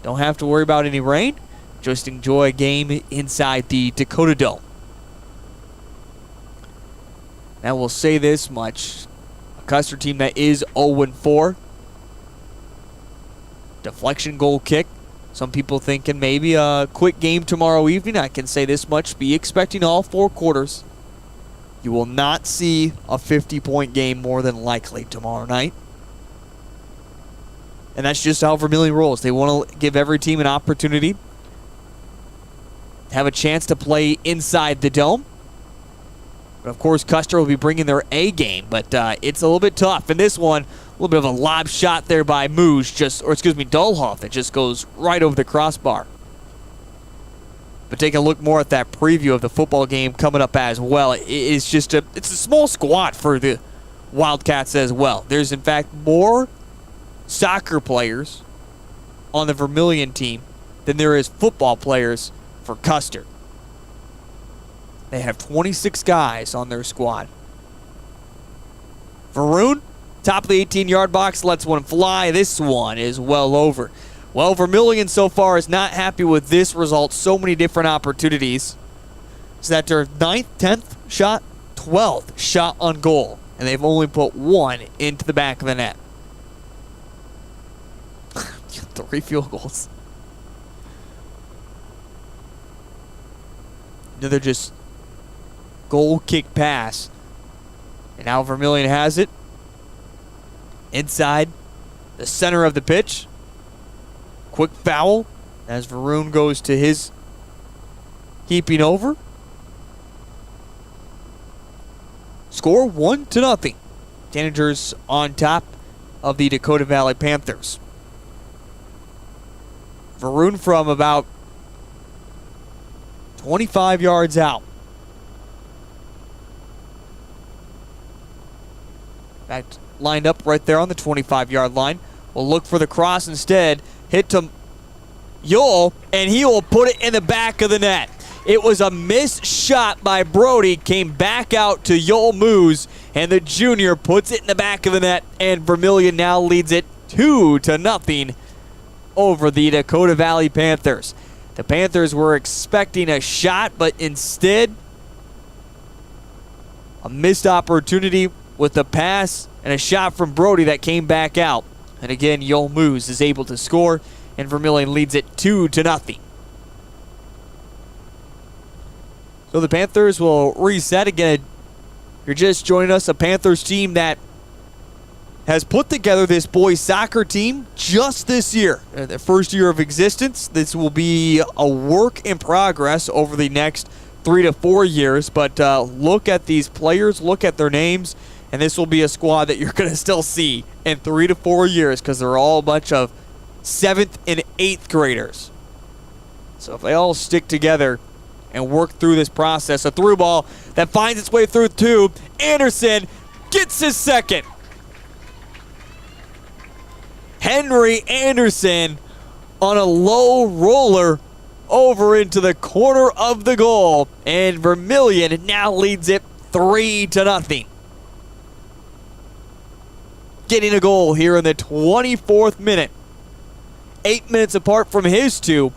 Speaker 5: don't have to worry about any rain. Just enjoy a game inside the Dakota Dome. Now we'll say this much. A Custer team that is 0-4. Deflection goal kick. Some people thinking maybe a quick game tomorrow evening. I can say this much. Be expecting all 4 quarters. You will not see a 50-point game more than likely tomorrow night. And that's just how Vermillion rolls. They want to give every team an opportunity to have a chance to play inside the Dome. But of course, Custer will be bringing their A game, but it's a little bit tough. In this one, a little bit of a lob shot there by Dolhoff that just goes right over the crossbar. But take a look more at that preview of the football game coming up as well. It's a small squad for the Wildcats as well. There's in fact more soccer players on the Vermillion team than there is football players for Custer. They have 26 guys on their squad. Varun, top of the 18-yard box, lets one fly. This one is well over. Well, Vermillion so far is not happy with this result. So many different opportunities. Is that their 9th, 10th shot, 12th shot on goal. And they've only put 1 into the back of the net. 3 field goals. Another just goal kick pass. And now Vermillion has it inside the center of the pitch. Quick foul as Varun goes to his keeping over. Score 1-0. Tanagers on top of the Dakota Valley Panthers. Varun from about 25 yards out. In fact, lined up right there on the 25-yard line. Will look for the cross instead. Hit to Yoel, and he will put it in the back of the net. It was a missed shot by Brody. Came back out to Yoel Moose, and the junior puts it in the back of the net, and Vermillion now leads it 2-0 over the Dakota Valley Panthers. The Panthers were expecting a shot, but instead A missed opportunity with a pass and a shot from Brody that came back out. And again, Yol Moose is able to score, and Vermillion leads it 2-0. So the Panthers will reset again. If you're just joining us, a Panthers team that has put together this boys soccer team just this year. Their first year of existence. This will be a work in progress over the next 3 to 4 years. But look at these players, look at their names, and this will be a squad that you're going to still see in 3 to 4 years because they're all a bunch of 7th and 8th graders. So if they all stick together and work through this process, a through ball that finds its way through two. Anderson gets his second. Henry Anderson on a low roller over into the corner of the goal, and Vermillion now leads it 3-0. Getting a goal here in the 24th minute. 8 minutes apart from his two,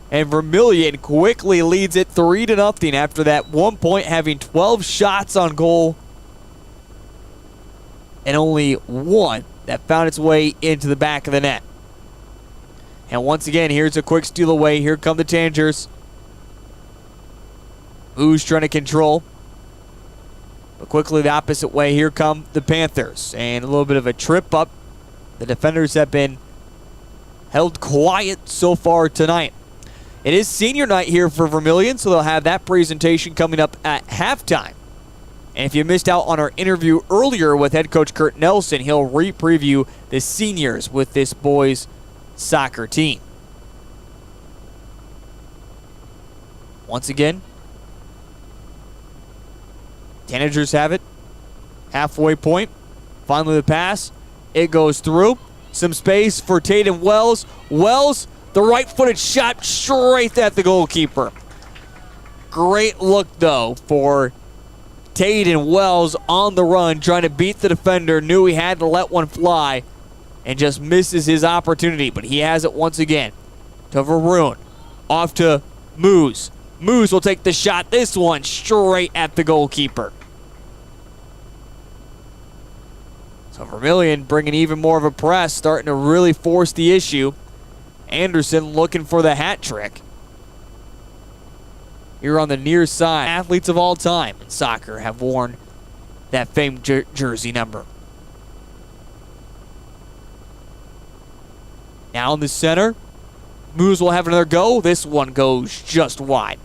Speaker 5: and Vermillion quickly leads it 3-0 after that 1 point, having 12 shots on goal and only one that found its way into the back of the net. And once again, here's a quick steal away. Here come the Tanagers. Who's trying to control? But quickly the opposite way, here come the Panthers. And a little bit of a trip up. The defenders have been held quiet so far tonight. It is senior night here for Vermillion, so they'll have that presentation coming up at halftime. And if you missed out on our interview earlier with head coach Kurt Nelson, he'll re-preview the seniors with this boys soccer team. Once again, Tanagers have it. Halfway point. Finally the pass. It goes through. Some space for Tatum Wells. Wells, the right-footed shot straight at the goalkeeper. Great look, though, for Tatum Wells on the run, trying to beat the defender. Knew he had to let one fly and just misses his opportunity. But he has it once again to Varun. Off to Moose. Moose will take the shot. This one straight at the goalkeeper. So Vermillion bringing even more of a press, starting to really force the issue. Anderson looking for the hat trick. Here on the near side, athletes of all time in soccer have worn that famed jersey number. Now in the center, Moose will have another go. This one goes just wide.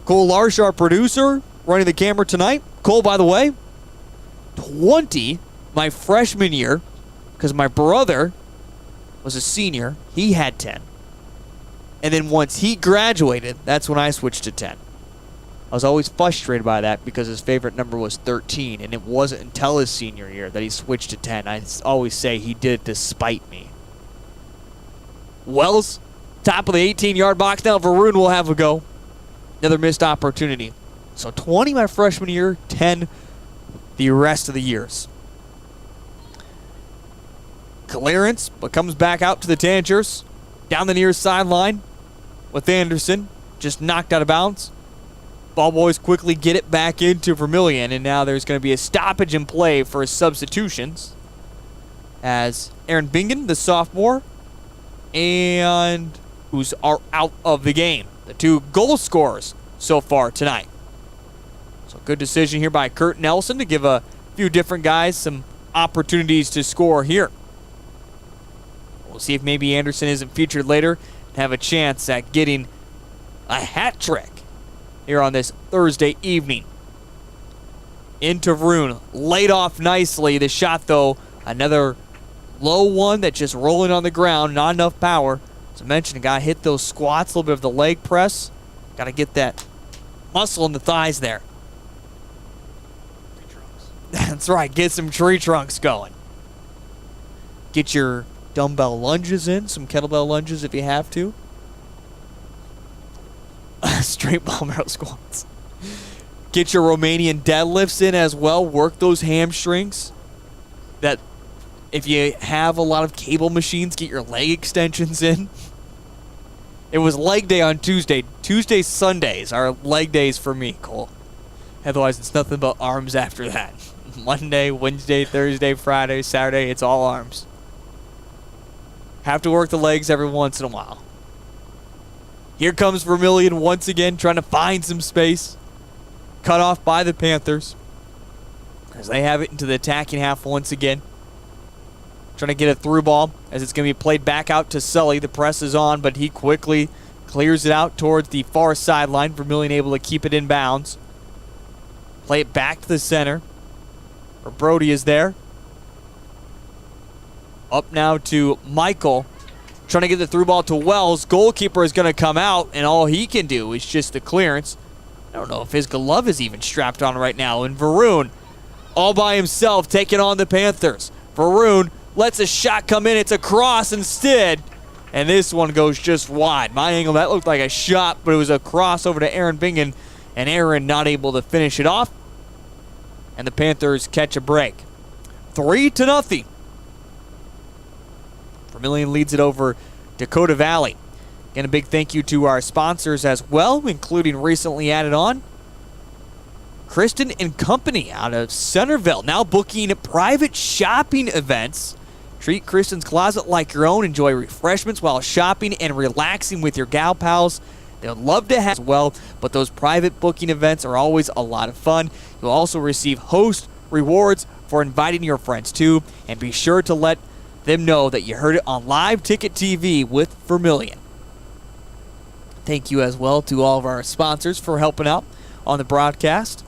Speaker 5: Cole Larsh, our producer, running the camera tonight. Cole, by the way, 20 my freshman year, because my brother was a senior. He had 10. And then once he graduated, that's when I switched to 10. I was always frustrated by that because his favorite number was 13, and it wasn't until his senior year that he switched to 10. I always say he did it to spite me. Wells, top of the 18-yard box. Now Varun will have a go. Another missed opportunity. So 20 my freshman year, 10 the rest of the years. Clearance, but comes back out to the Tanagers. Down the near sideline with Anderson. Just knocked out of bounds. Ball boys quickly get it back into Vermillion, and now there's going to be a stoppage in play for substitutions as Aaron Bingen, the sophomore, and who's are out of the game. The two goal scorers so far tonight. So good decision here by Kurt Nelson to give a few different guys some opportunities to score here. We'll see if maybe Anderson isn't featured later and have a chance at getting a hat trick here on this Thursday evening. Into Vroon, laid off nicely. The shot, though, another low one that just rolling on the ground, not enough power. As I mentioned, got to hit those squats, a little bit of the leg press. Got to get that muscle in the thighs there. That's right, get some tree trunks going. Get your dumbbell lunges in, some kettlebell lunges if you have to. Straight barbell squats. Get your Romanian deadlifts in as well. Work those hamstrings. That if you have a lot of cable machines, get your leg extensions in. It was leg day on Tuesday. Sundays are leg days for me, Cole. Otherwise, it's nothing but arms after that. Monday, Wednesday, Thursday, Friday, Saturday, it's all arms. Have to work the legs every once in a while. Here comes Vermillion once again, trying to find some space. Cut off by the Panthers, as they have it into the attacking half once again. Trying to get a through ball, as it's going to be played back out to Sully. The press is on, but he quickly clears it out towards the far sideline. Vermillion able to keep it in bounds. Play it back to the center, where Brody is there. Up now to Michael, trying to get the through ball to Wells. Goalkeeper is going to come out, and all he can do is just the clearance. I don't know if his glove is even strapped on right now. And Varun, all by himself, taking on the Panthers. Varun lets a shot come in. It's a cross instead, and this one goes just wide. My angle, that looked like a shot, but it was a cross over to Aaron Bingen, and Aaron not able to finish it off. And the Panthers catch a break. 3-0. Vermillion leads it over Dakota Valley. Again, a big thank you to our sponsors as well, including recently added on Kristen and Company out of Centerville, now booking private shopping events. Treat Kristen's Closet like your own. Enjoy refreshments while shopping and relaxing with your gal pals. They would love to have as well, but those private booking events are always a lot of fun. You'll also receive host rewards for inviting your friends too, and be sure to let them know that you heard it on Live Ticket TV with Vermillion. Thank you as well to all of our sponsors for helping out on the broadcast.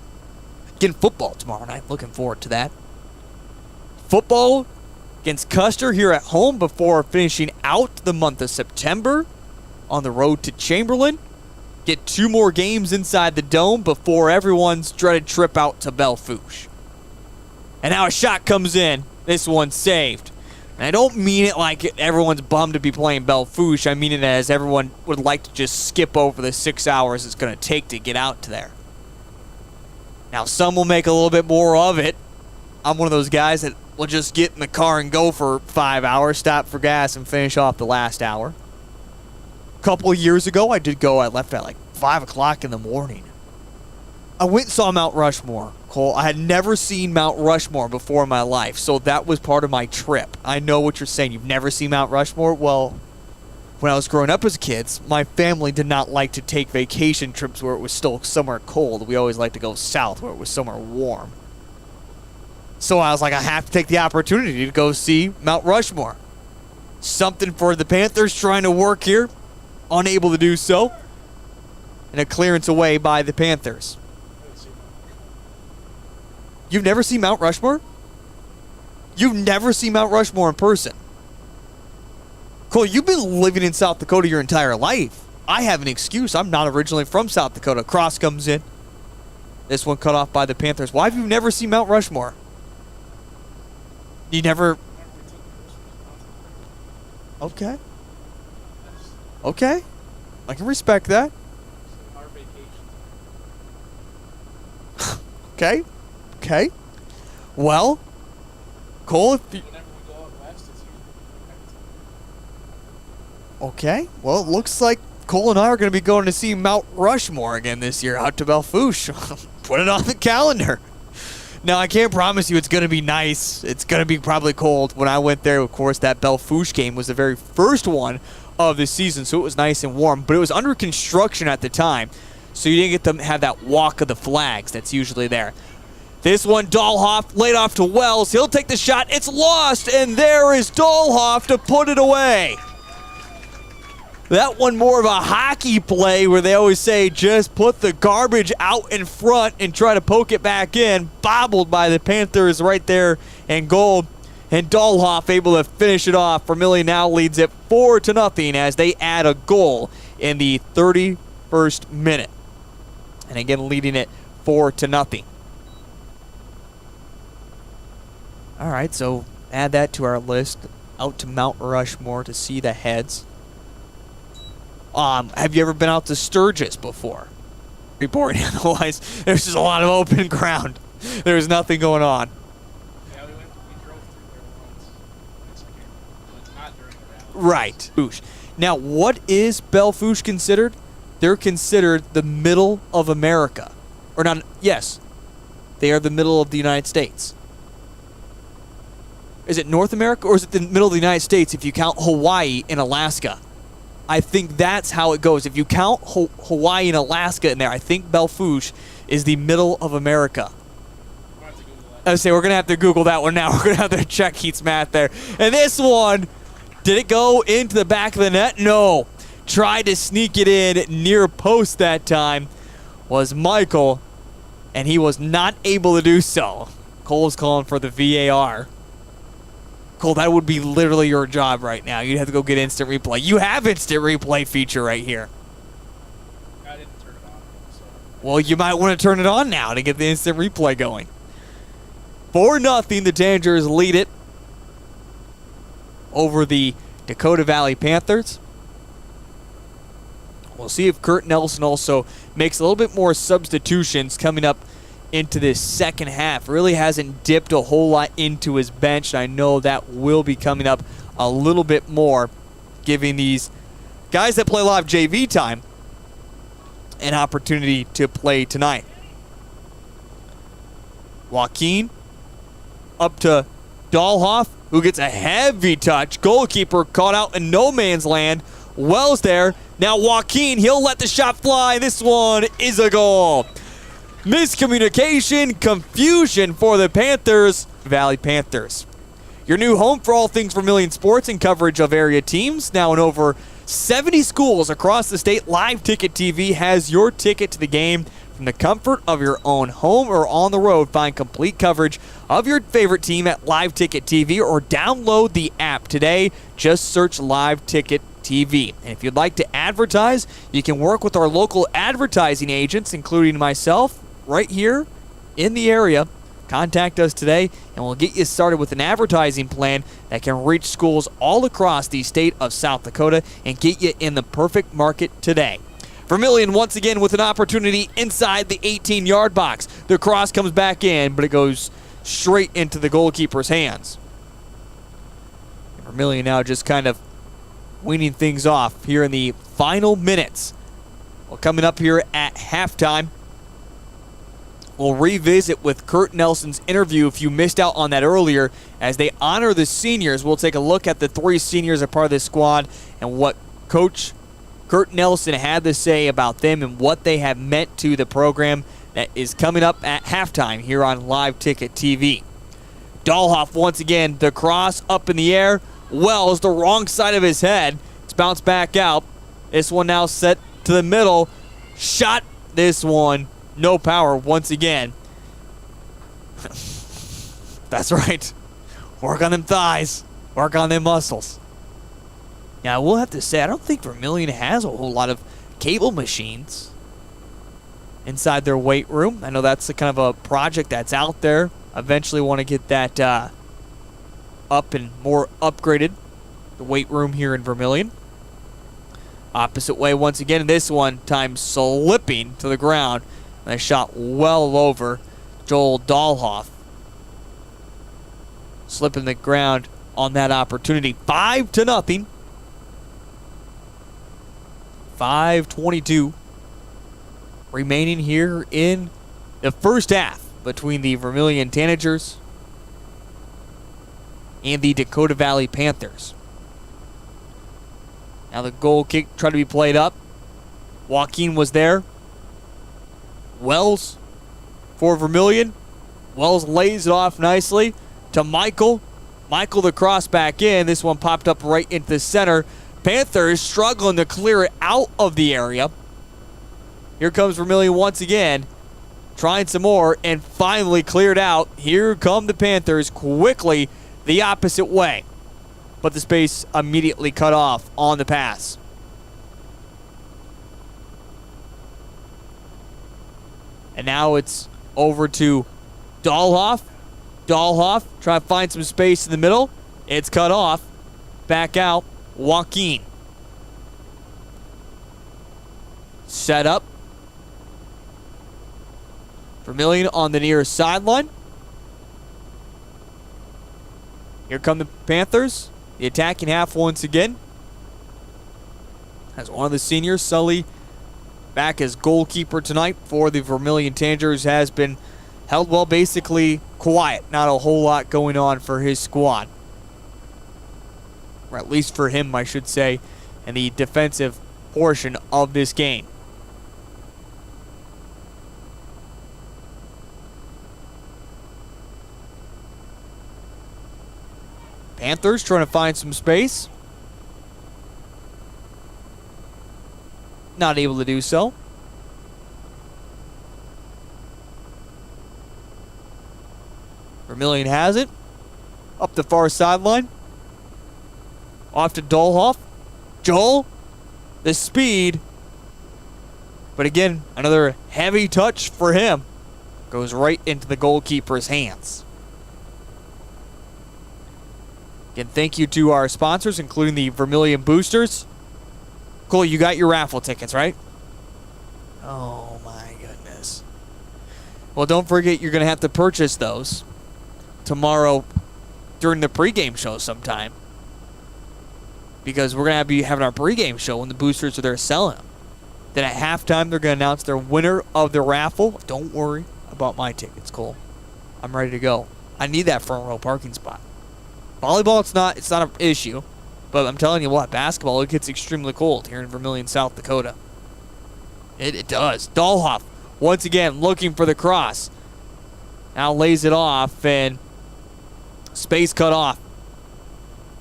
Speaker 5: Again, football tomorrow night. Looking forward to that. Football against Custer here at home before finishing out the month of September on the road to Chamberlain. Get 2 more games inside the Dome before everyone's dreaded trip out to Belle-Fourche. And now a shot comes in. This one's saved. And I don't mean it like everyone's bummed to be playing Belle-Fourche. I mean it as everyone would like to just skip over the 6 hours it's going to take to get out to there. Now, some will make a little bit more of it. I'm one of those guys that will just get in the car and go for 5 hours, stop for gas, and finish off the last hour. A couple of years ago, I did go. I left at like 5 o'clock in the morning. I went and saw Mount Rushmore, Cole. I had never seen Mount Rushmore before in my life, so that was part of my trip. I know what you're saying. You've never seen Mount Rushmore? Well, when I was growing up as kids, my family did not like to take vacation trips where it was still somewhere cold. We always liked to go south where it was somewhere warm. So I was like, I have to take the opportunity to go see Mount Rushmore. Something for the Panthers trying to work here. Unable to do so. And a clearance away by the Panthers. You've never seen Mount Rushmore? You've never seen Mount Rushmore in person? Cole, you've been living in South Dakota your entire life. I have an excuse. I'm not originally from South Dakota. Cross comes in. This one cut off by the Panthers. Why have you never seen Mount Rushmore? You never... Okay. Okay. I can respect that. Okay. Okay. Well, Cole, if you... Okay. Well, it looks like Cole and I are going to be going to see Mount Rushmore again this year out to Belle-Fourche. Put it on the calendar. Now, I can't promise you it's going to be nice. It's going to be probably cold. When I went there, of course, that Belle-Fourche game was the very first one of the season, so it was nice and warm. But it was under construction at the time, so you didn't get to have that walk of the flags that's usually there. This one, Dahlhoff, laid off to Wells. He'll take the shot. It's lost, and there is Dahlhoff to put it away. That one more of a hockey play where they always say just put the garbage out in front and try to poke it back in. Bobbled by the Panthers right there in goal. And Dahlhoff able to finish it off. Vermillion now leads it 4-0 as they add a goal in the 31st minute. And again, leading it 4-0. All right, so add that to our list. Out to Mount Rushmore to see the heads. Have you ever been out to Sturgis before? Reporting otherwise, there's just a lot of open ground. There's nothing going on.
Speaker 8: Yeah, we drove through there once. It's not during the rally.
Speaker 5: Right. Now, what is Belle-Fourche considered? They're considered the middle of America. Or not, yes, they are the middle of the United States. Is it North America or is it the middle of the United States if you count Hawaii and Alaska? I think that's how it goes. If you count Hawaii and Alaska in there, I think Belle Fourche is the middle of America. I would say we're going to have to Google that one now. We're going to have to check Heath's math there. And this one, did it go into the back of the net? No. Tried to sneak it in near post that time was Michael, and he was not able to do so. Cole's calling for the VAR. Cole, that would be literally your job right now. You'd have to go get instant replay. You have instant replay feature right here.
Speaker 8: I didn't turn it on. So.
Speaker 5: Well, you might want to turn it on now to get the instant replay going. 4-0, the Tanagers lead it over the Dakota Valley Panthers. We'll see if Kurt Nelson also makes a little bit more substitutions coming up into this second half. Really hasn't dipped a whole lot into his bench. I know that will be coming up a little bit more, giving these guys that play a lot of JV time an opportunity to play tonight. Joaquin up to Dahlhoff, who gets a heavy touch. Goalkeeper caught out in no man's land. Wells there. Now Joaquin, he'll let the shot fly. This one is a goal. Miscommunication, confusion for the Panthers, Valley Panthers. Your new home for all things Vermillion sports and coverage of area teams. Now in over 70 schools across the state, Live Ticket TV has your ticket to the game from the comfort of your own home or on the road. Find complete coverage of your favorite team at Live Ticket TV or download the app today. Just search Live Ticket TV. And if you'd like to advertise, you can work with our local advertising agents, including myself, right here in the area. Contact us today, and we'll get you started with an advertising plan that can reach schools all across the state of South Dakota and get you in the perfect market today. Vermillion once again with an opportunity inside the 18-yard box. The cross comes back in, but it goes straight into the goalkeeper's hands. Vermillion now just kind of weaning things off here in the final minutes. Well, coming up here at halftime, we'll revisit with Kurt Nelson's interview if you missed out on that earlier. As they honor the seniors, we'll take a look at the 3 seniors a part of this squad and what Coach Kurt Nelson had to say about them and what they have meant to the program that is coming up at halftime here on Live Ticket TV. Dahlhoff once again, the cross up in the air. Wells, the wrong side of his head. It's bounced back out. This one now set to the middle. Shot this one. No power once again. That's right. Work on them thighs. Work on them muscles. Now, I will have to say, I don't think Vermillion has a whole lot of cable machines inside their weight room. I know that's the kind of a project that's out there. Eventually want to get that up and more upgraded, the weight room here in Vermillion. Opposite way once again, this one time slipping to the ground. And a shot well over Joel Dahlhoff. Slipping the ground on that opportunity. 5-0. 5:22 remaining here in the first half between the Vermillion Tanagers and the Dakota Valley Panthers. Now the goal kick tried to be played up. Joaquin was there. Wells for Vermillion. Wells lays it off nicely to Michael. Michael the cross back in. This one popped up right into the center. Panthers struggling to clear it out of the area. Here comes Vermillion once again. Trying some more and finally cleared out. Here come the Panthers quickly the opposite way. But the space immediately cut off on the pass. And now it's over to Dahlhoff. Dahlhoff trying to find some space in the middle. It's cut off. Back out. Joaquin. Set up. Vermillion on the near sideline. Here come the Panthers. The attacking half once again. As one of the seniors, Sully, back as goalkeeper tonight for the Vermillion Tanagers, has been held well, basically quiet. Not a whole lot going on for his squad. Or at least for him, I should say, in the defensive portion of this game. Panthers trying to find some space. Not able to do so. Vermillion has it. Up the far sideline. Off to Dolhoff. Joel. The speed. But again, another heavy touch for him. Goes right into the goalkeeper's hands. Again, thank you to our sponsors, including the Vermillion Boosters. Cole, you got your raffle tickets, right? Oh, my goodness. Well, don't forget you're going to have to purchase those tomorrow during the pregame show sometime. Because we're going to be having our pregame show when the boosters are there selling them. Then at halftime, they're going to announce their winner of the raffle. Don't worry about my tickets, Cole. I'm ready to go. I need that front row parking spot. Volleyball, it's not an issue. But I'm telling you what, basketball, it gets extremely cold here in Vermillion, South Dakota. It does. Dolhoff, once again, looking for the cross. Now lays it off, and space cut off.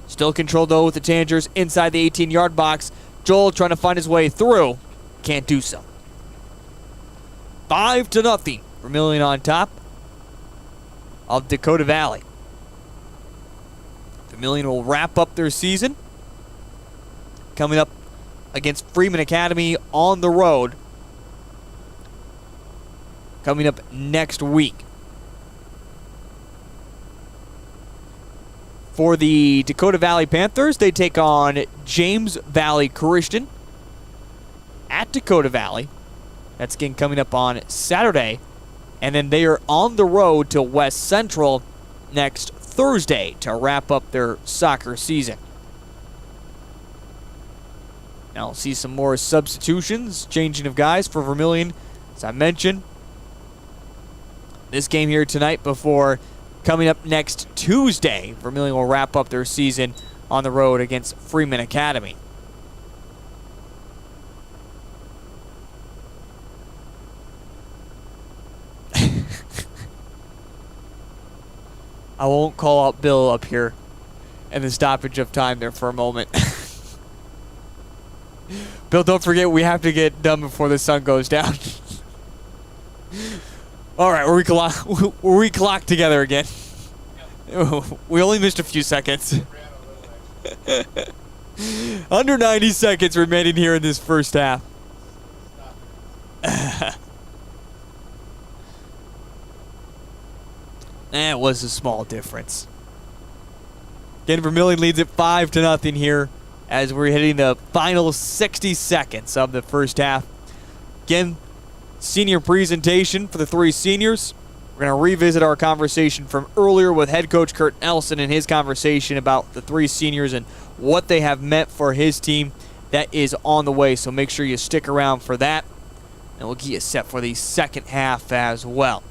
Speaker 5: Still controlled, though, with the Tanagers inside the 18-yard box. Joel trying to find his way through. Can't do so. 5-0. Vermillion on top of Dakota Valley. Vermillion will wrap up their season. Coming up against Freeman Academy on the road. Coming up next week. For the Dakota Valley Panthers, they take on James Valley Christian at Dakota Valley. That's again coming up on Saturday. And then they are on the road to West Central next Thursday to wrap up their soccer season. Now we'll see some more substitutions, changing of guys for Vermillion. As I mentioned, this game here tonight before coming up next Tuesday, Vermillion will wrap up their season on the road against Freeman Academy. I won't call out Bill up here in the stoppage of time there for a moment. Bill, don't forget we have to get done before the sun goes down. All right, we're reclocked together again. We only missed a few seconds. Under 90 seconds remaining here in this first half. It was a small difference. Again, Vermillion leads it 5-0 here as we're hitting the final 60 seconds of the first half. Again, senior presentation for the three seniors. We're going to revisit our conversation from earlier with head coach Kurt Nelson and his conversation about the three seniors and what they have meant for his team. That is on the way, so make sure you stick around for that. And we'll get you set for the second half as well.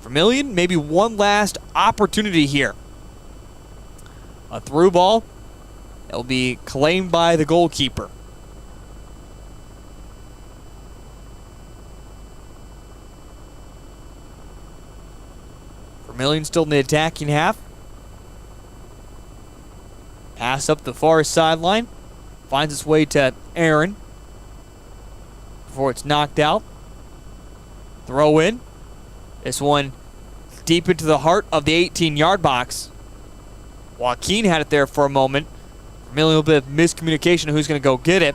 Speaker 5: Vermillion, maybe one last opportunity here. A through ball that will be claimed by the goalkeeper. Vermillion still in the attacking half. Pass up the far sideline. Finds its way to Aaron before it's knocked out. Throw in. This one deep into the heart of the 18-yard box. Joaquin had it there for a moment. Vermillion, a little bit of miscommunication of who's going to go get it.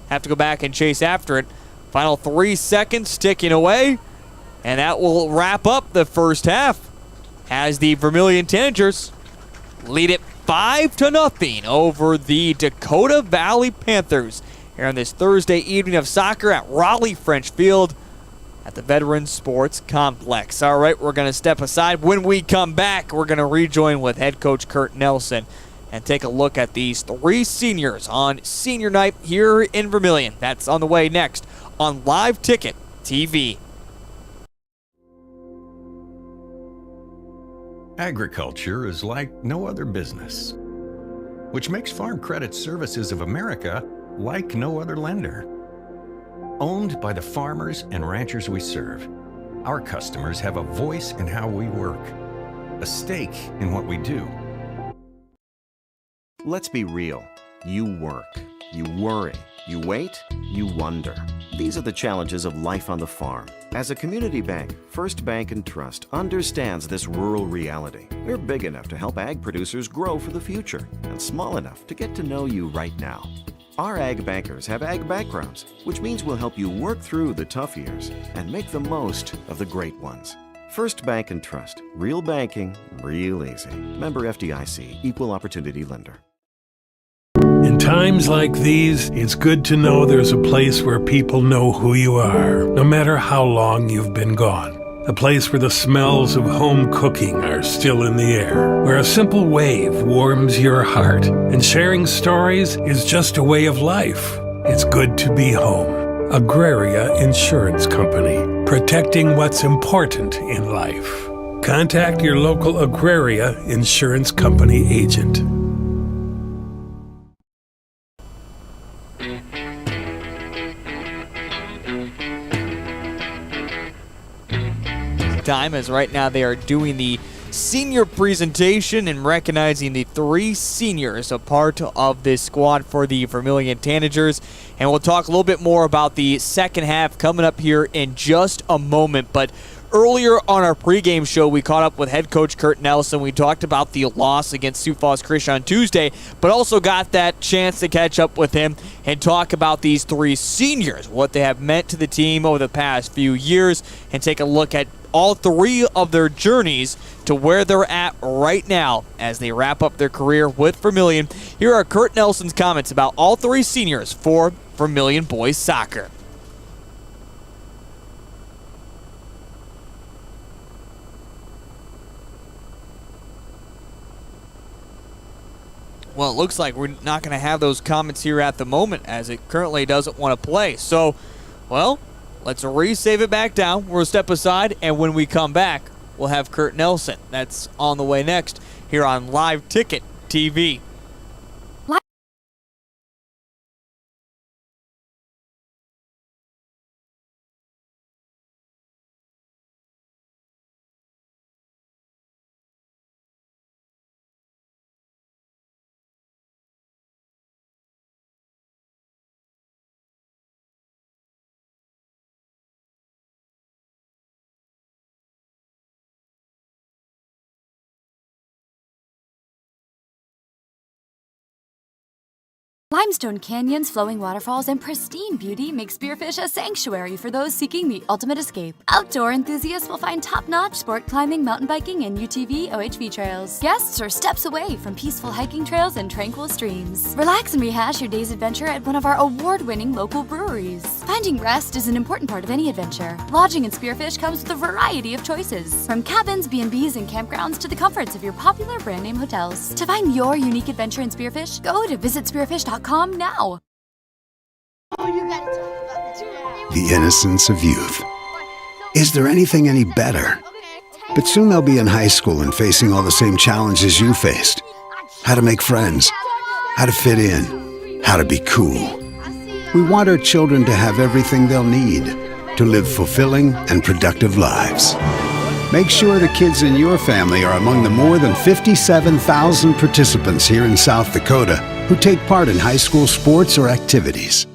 Speaker 5: Have to go back and chase after it. Final 3 seconds ticking away. And that will wrap up the first half as the Vermillion Tanagers lead it 5-0 over the Dakota Valley Panthers here on this Thursday evening of soccer at Raleigh French Field at the Veterans Sports Complex. All right, we're going to step aside. When we come back, we're going to rejoin with head coach Kurt Nelson and take a look at these three seniors on senior night here in Vermillion. That's on the way next on Live Ticket TV.
Speaker 7: Agriculture is like no other business, which makes Farm Credit Services of America like no other lender. Owned by the farmers and ranchers we serve, our customers have a voice in how we work, a stake in what we do.
Speaker 3: Let's be real. You work, you worry, you wait, you wonder. These are the challenges of life on the farm. As a community bank, First Bank and Trust understands this rural reality. We're big enough to help ag producers grow for the future and small enough to get to know you right now. Our ag bankers have ag backgrounds, which means we'll help you work through the tough years and make the most of the great ones. First Bank and Trust. Real banking, real easy. Member FDIC, Equal Opportunity Lender.
Speaker 2: In times like these, it's good to know there's a place where people know who you are, no matter how long you've been gone. A place where the smells of home cooking are still in the air, where a simple wave warms your heart, and sharing stories is just a way of life. It's good to be home. Agraria Insurance Company, protecting what's important in life. Contact your local Agraria Insurance Company agent.
Speaker 5: Time as right now they are doing the senior presentation and recognizing the 3 seniors a part of this squad for the Vermillion Tanagers. And we'll talk a little bit more about the second half coming up here in just a moment. But earlier on our pregame show, we caught up with head coach Kurt Nelson. We talked about the loss against Sioux Falls Christian on Tuesday, but also got that chance to catch up with him and talk about these 3 seniors, what they have meant to the team over the past few years, and take a look at all 3 of their journeys to where they're at right now as they wrap up their career with Vermillion. Here are Kurt Nelson's comments about all 3 seniors for Vermillion boys soccer. Well, it looks like we're not going to have those comments here at the moment as it currently doesn't want to play. So, well, let's re-save it back down. We'll step aside, and when we come back, we'll have Kurt Nelson. That's on the way next here on Live Ticket TV.
Speaker 4: Limestone canyons, flowing waterfalls, and pristine beauty make Spearfish a sanctuary for those seeking the ultimate escape. Outdoor enthusiasts will find top-notch sport climbing, mountain biking, and UTV OHV trails. Guests are steps away from peaceful hiking trails and tranquil streams. Relax and rehash your day's adventure at one of our award-winning local breweries. Finding rest is an important part of any adventure. Lodging in Spearfish comes with a variety of choices, from cabins, B&Bs, and campgrounds to the comforts of your popular brand-name hotels. To find your unique adventure in Spearfish, go to visitspearfish.com now.
Speaker 1: The innocence of youth. Is there anything any better? But soon they'll be in high school and facing all the same challenges you faced. How to make friends, how to fit in, how to be cool. We want our children to have everything they'll need to live fulfilling and productive lives. Make sure the kids in your family are among the more than 57,000 participants here in South Dakota who take part in high school sports or activities.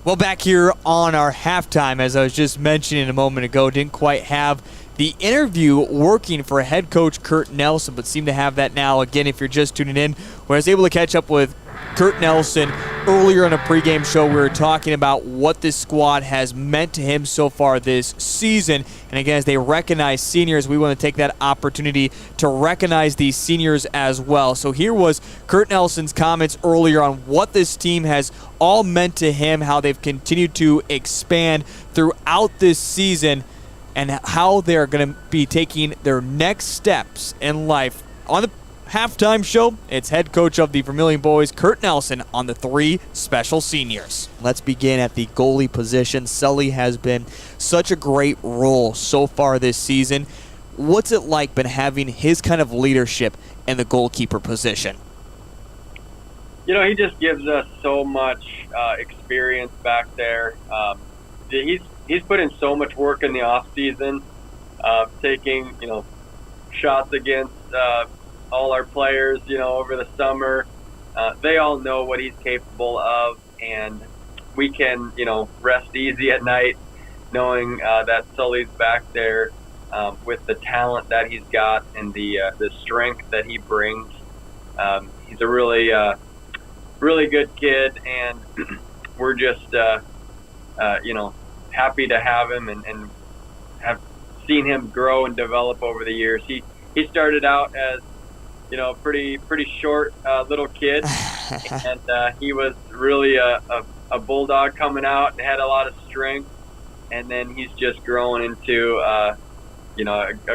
Speaker 5: Well, back here on our halftime, as I was just mentioning a moment ago, didn't quite have the interview working for head coach Kurt Nelson, but seem to have that now. Again, if you're just tuning in, where I was able to catch up with Kurt Nelson earlier in a pregame show. We were talking about what this squad has meant to him so far this season. And again, as they recognize seniors, we want to take that opportunity to recognize these seniors as well. So here was Kurt Nelson's comments earlier on what this team has all meant to him, how they've continued to expand throughout this season, and how they're going to be taking their next steps in life. On the halftime show, it's head coach of the Vermillion boys, Kurt Nelson, on the 3 special seniors. Let's begin at the goalie position. Sully has been such a great role so far this season. what's it like been having his kind of leadership in the goalkeeper position?
Speaker 6: He just gives us so much experience back there. He's put in so much work in the off season, taking shots against all our players. Over the summer, they all know what he's capable of, and we can rest easy at night knowing that Sully's back there with the talent that he's got and the strength that he brings. He's a really good kid, and we're just happy to have him and have seen him grow and develop over the years. He started out as a pretty short little kid, and he was really a bulldog coming out and had a lot of strength, and then he's just grown into a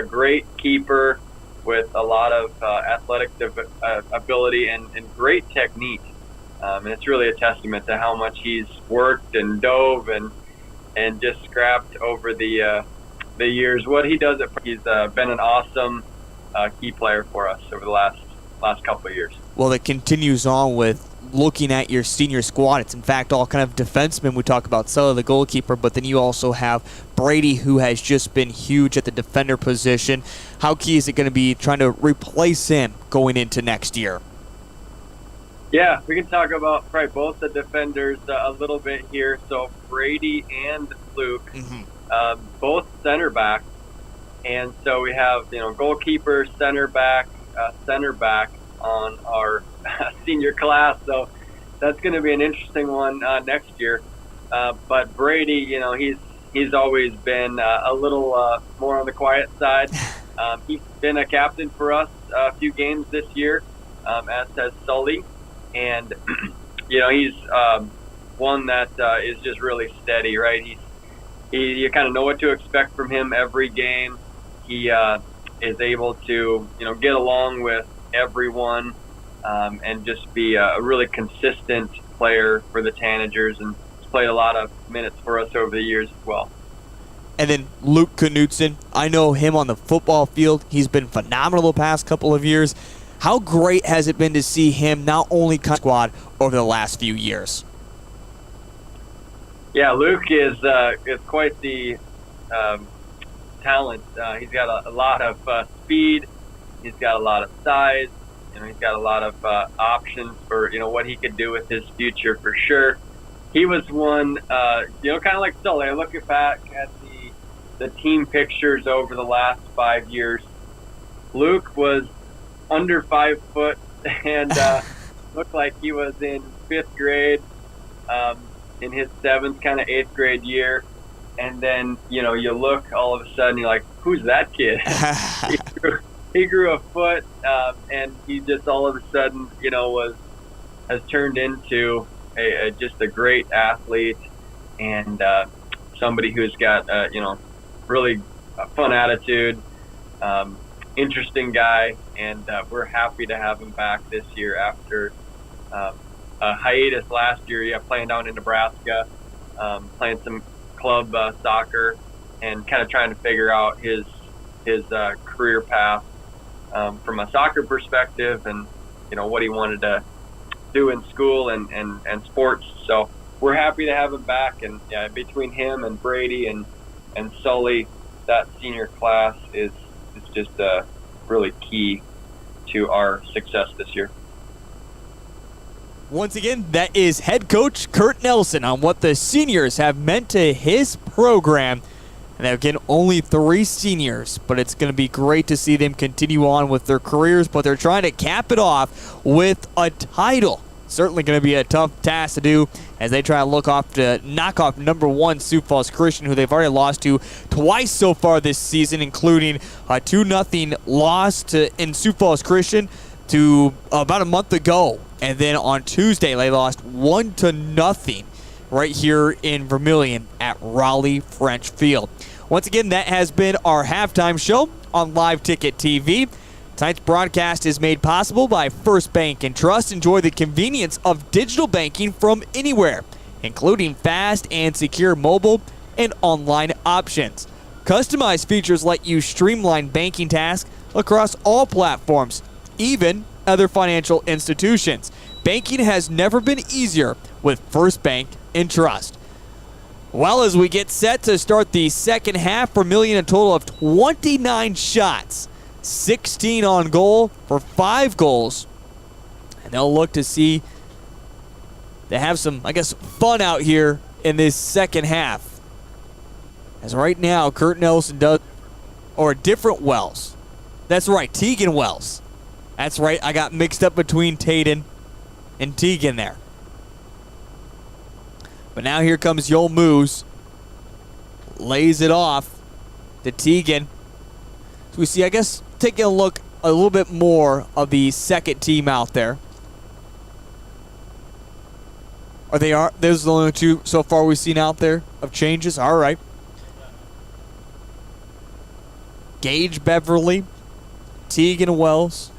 Speaker 6: great keeper with a lot of athletic ability and great technique. And it's really a testament to how much he's worked and dove and just scrapped over the years. What he does, he's been an awesome key player for us over the last couple of years.
Speaker 5: Well, it continues on with looking at your senior squad. It's in fact all kind of defensemen. We talk about Sully, the goalkeeper, but then you also have Brady, who has just been huge at the defender position. How key is it going to be trying to replace him going into next year?
Speaker 6: Yeah, we can talk about probably both the defenders a little bit here. So Brady and Luke, both center backs, and so we have goalkeeper, center back on our senior class. So that's going to be an interesting one next year. But Brady, he's always been a little more on the quiet side. He's been a captain for us a few games this year, as has Sully. And, he's one that is just really steady, right? You kind of know what to expect from him every game. He is able to, get along with everyone and just be a really consistent player for the Tanagers, and he's played a lot of minutes for us over the years as well.
Speaker 5: And then Luke Knutson, I know him on the football field. He's been phenomenal the past couple of years. How great has it been to see him not only cut squad over the last few years?
Speaker 6: Yeah, Luke is quite the talent. He's got a lot of speed. He's got a lot of size. He's got a lot of options for what he could do with his future for sure. He was one, kind of like Sully. I look back at the team pictures over the last 5 years. Luke was under 5 foot and looked like he was in 5th grade, in his 7th, kind of 8th grade year. And then, you look all of a sudden, you're like, who's that kid? he grew a foot, and he just all of a sudden, has turned into just a great athlete and somebody who's got, really a fun attitude, interesting guy, and we're happy to have him back this year after a hiatus last year. Yeah, playing down in Nebraska, playing some club soccer, and kind of trying to figure out his career path from a soccer perspective, and what he wanted to do in school and sports. So we're happy to have him back, and between him and Brady and Sully, that senior class is just really key to our success this year.
Speaker 5: Once again, that is head coach Kurt Nelson on what the seniors have meant to his program. And again, only 3 seniors, but it's going to be great to see them continue on with their careers, but they're trying to cap it off with a title. Certainly going to be a tough task to do as they try to knock off number 1 Sioux Falls Christian, who they've already lost to twice so far this season, including a 2-0 loss in Sioux Falls Christian to about a month ago. And then on Tuesday, they lost 1-0 right here in Vermillion at Raleigh French Field. Once again, that has been our halftime show on Live Ticket TV. Tonight's broadcast is made possible by First Bank and Trust. Enjoy the convenience of digital banking from anywhere, including fast and secure mobile and online options. Customized features let you streamline banking tasks across all platforms, even other financial institutions. Banking has never been easier with First Bank and Trust. Well, as we get set to start the second half, Vermillion a total of 29 shots, 16 on goal for 5 goals. And they'll look to see they have some, fun out here in this second half. As right now, Kurt Nelson does, or different Wells. That's right, Tegan Wells. That's right, I got mixed up between Taden and Tegan there. But now here comes Yul Moose. Lays it off to Tegan. So we see, taking a look a little bit more of the second team out there. There's the only 2 so far we've seen out there of changes. All right. Gage Beverly, Tegan Wells,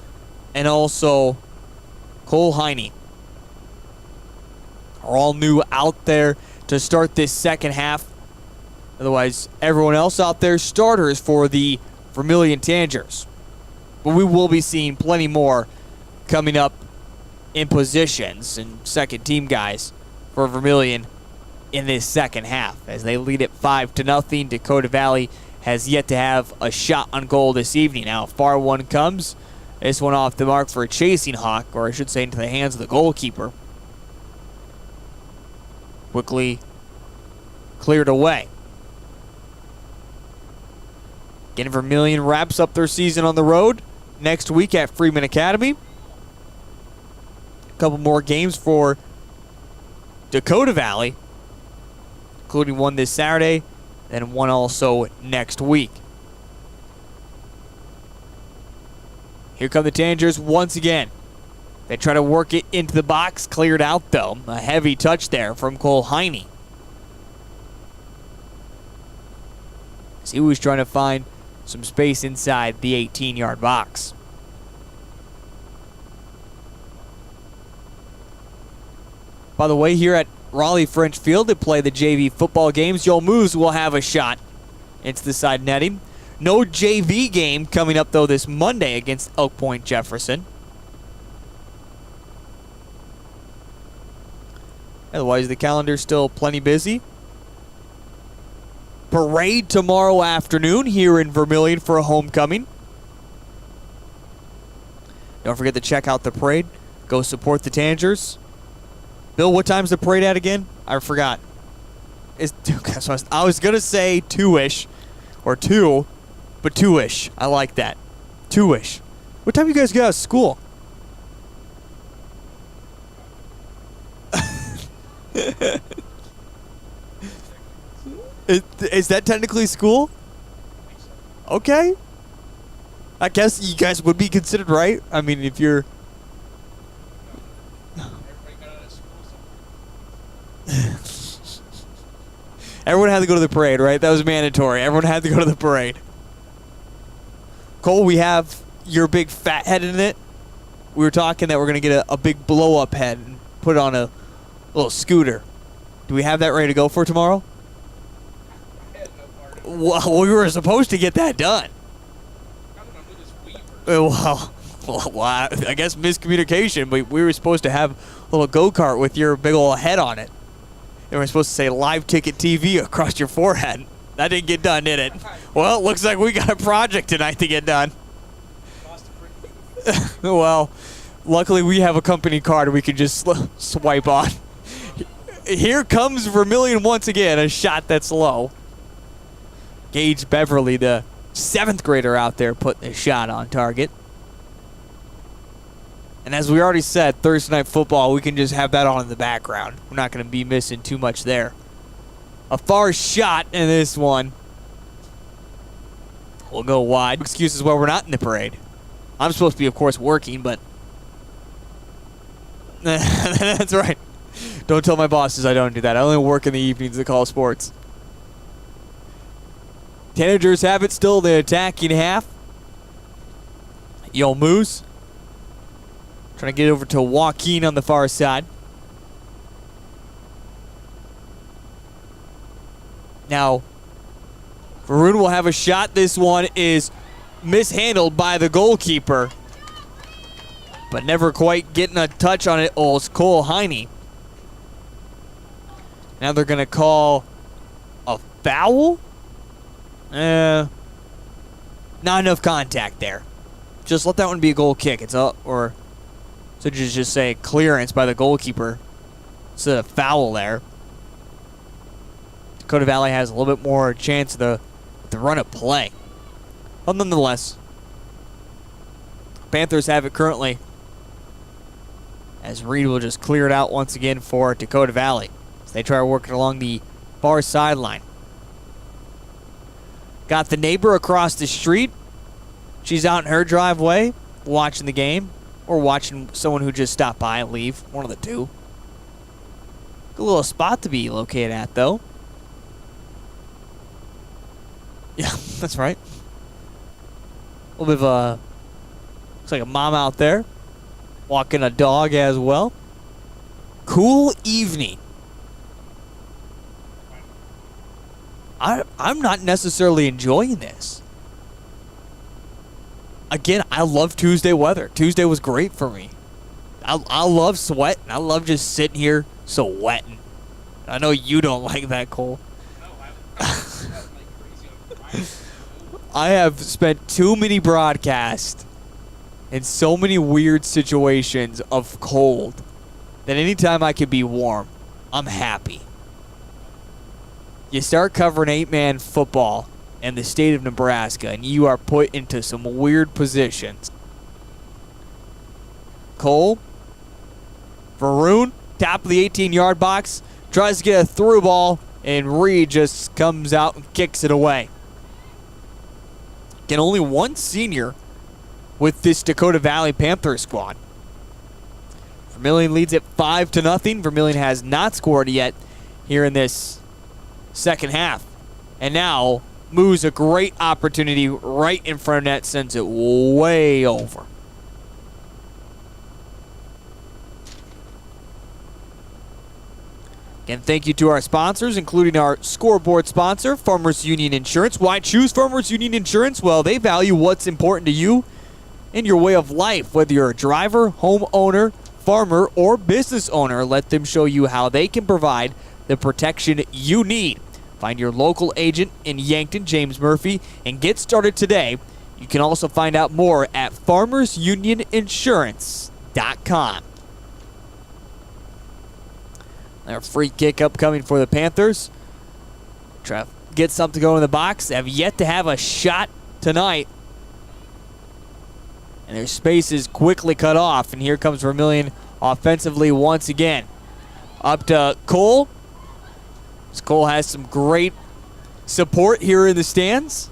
Speaker 5: and also Cole Heine are all new out there to start this second half. Otherwise, everyone else out there, starters for the Vermillion Tanagers. But we will be seeing plenty more coming up in positions and second team guys for Vermillion in this second half. As they lead it 5-0, Dakota Valley has yet to have a shot on goal this evening. Now, a far one comes. This one off the mark for a chasing hawk, or I should say into the hands of the goalkeeper. Quickly cleared away. Again, Vermillion wraps up their season on the road next week at Freeman Academy. A couple more games for Dakota Valley, including one this Saturday and one also next week. Here come the Tanagers once again. They try to work it into the box, cleared out though. A heavy touch there from Cole Heine. He was trying to find some space inside the 18-yard box. By the way, here at Raleigh French Field to play the JV football games, Yul Moose will have a shot into the side netting. No JV game coming up, though, this Monday against Elk Point Jefferson. Otherwise, the calendar's still plenty busy. Parade tomorrow afternoon here in Vermillion for a homecoming. Don't forget to check out the parade. Go support the Tanagers. Bill, what time's the parade at again? I forgot. I was going to say 2-ish or 2, but 2-ish. I like that. 2-ish. What time you guys get out of school? Is that technically school? Okay. I guess you guys would be considered, right? I mean, if you're... Everyone had to go to the parade, right? That was mandatory. Everyone had to go to the parade. Cole, we have your big fat head in it. We were talking that we're going to get a big blow-up head and put it on a little scooter. Do we have that ready to go for tomorrow? Well, we were supposed to get that done. Well, I guess miscommunication, but we were supposed to have a little go-kart with your big old head on it. And we're supposed to say live ticket TV across your forehead. That didn't get done, did it? Well, it looks like we got a project tonight to get done. Well, luckily we have a company card we can just swipe on. Here comes Vermillion once again, a shot that's low. Gage Beverly, the 7th grader out there, putting a shot on target. And as we already said, Thursday Night Football, we can just have that on in the background. We're not going to be missing too much there. A far shot in this one. We'll go wide. Excuses why we're not in the parade. I'm supposed to be, of course, working, but... That's right. Don't tell my bosses I don't do that. I only work in the evenings at Call Sports. Tanagers have it still, the attacking half. Yul Moose trying to get over to Joaquin on the far side. Now, Vermillion will have a shot. This one is mishandled by the goalkeeper, but never quite getting a touch on it. Oh, it's Cole Heine. Now they're going to call a foul? Not enough contact there. Just let that one be a goal kick. It's up, or so just say clearance by the goalkeeper instead of foul there. Dakota Valley has a little bit more chance of the run of play. But nonetheless, Panthers have it currently, as Reed will just clear it out once again for Dakota Valley as they try working along the far sideline. Got the neighbor across the street. She's out in her driveway watching the game, or watching someone who just stopped by and leave. One of the two. Good little spot to be located at, though. Yeah, that's right. A little bit of looks like a mom out there, walking a dog as well. Cool evening. I'm not necessarily enjoying this. Again, I love Tuesday weather. Tuesday was great for me. I love sweating. I love just sitting here sweating. I know you don't like that, Cole. I have spent too many broadcasts in so many weird situations of cold that anytime I can be warm, I'm happy. You start covering 8-man football in the state of Nebraska, and you are put into some weird positions. Cole, Vermillion, top of the 18-yard box, tries to get a through ball, and Reed just comes out and kicks it away. Again, only one senior with this Dakota Valley Panthers squad. Vermillion leads it 5-0. Vermillion has not scored yet here in this second half. And now moves a great opportunity right in front of net, sends it way over. Again, thank you to our sponsors, including our scoreboard sponsor, Farmers Union Insurance. Why choose Farmers Union Insurance? Well, they value what's important to you in your way of life. Whether you're a driver, homeowner, farmer, or business owner, let them show you how they can provide the protection you need. Find your local agent in Yankton, James Murphy, and get started today. You can also find out more at farmersunioninsurance.com. A free kick upcoming for the Panthers. Try to get something going in the box. They have yet to have a shot tonight. And their space is quickly cut off. And here comes Vermillion offensively once again. Up to Cole. Cole has some great support here in the stands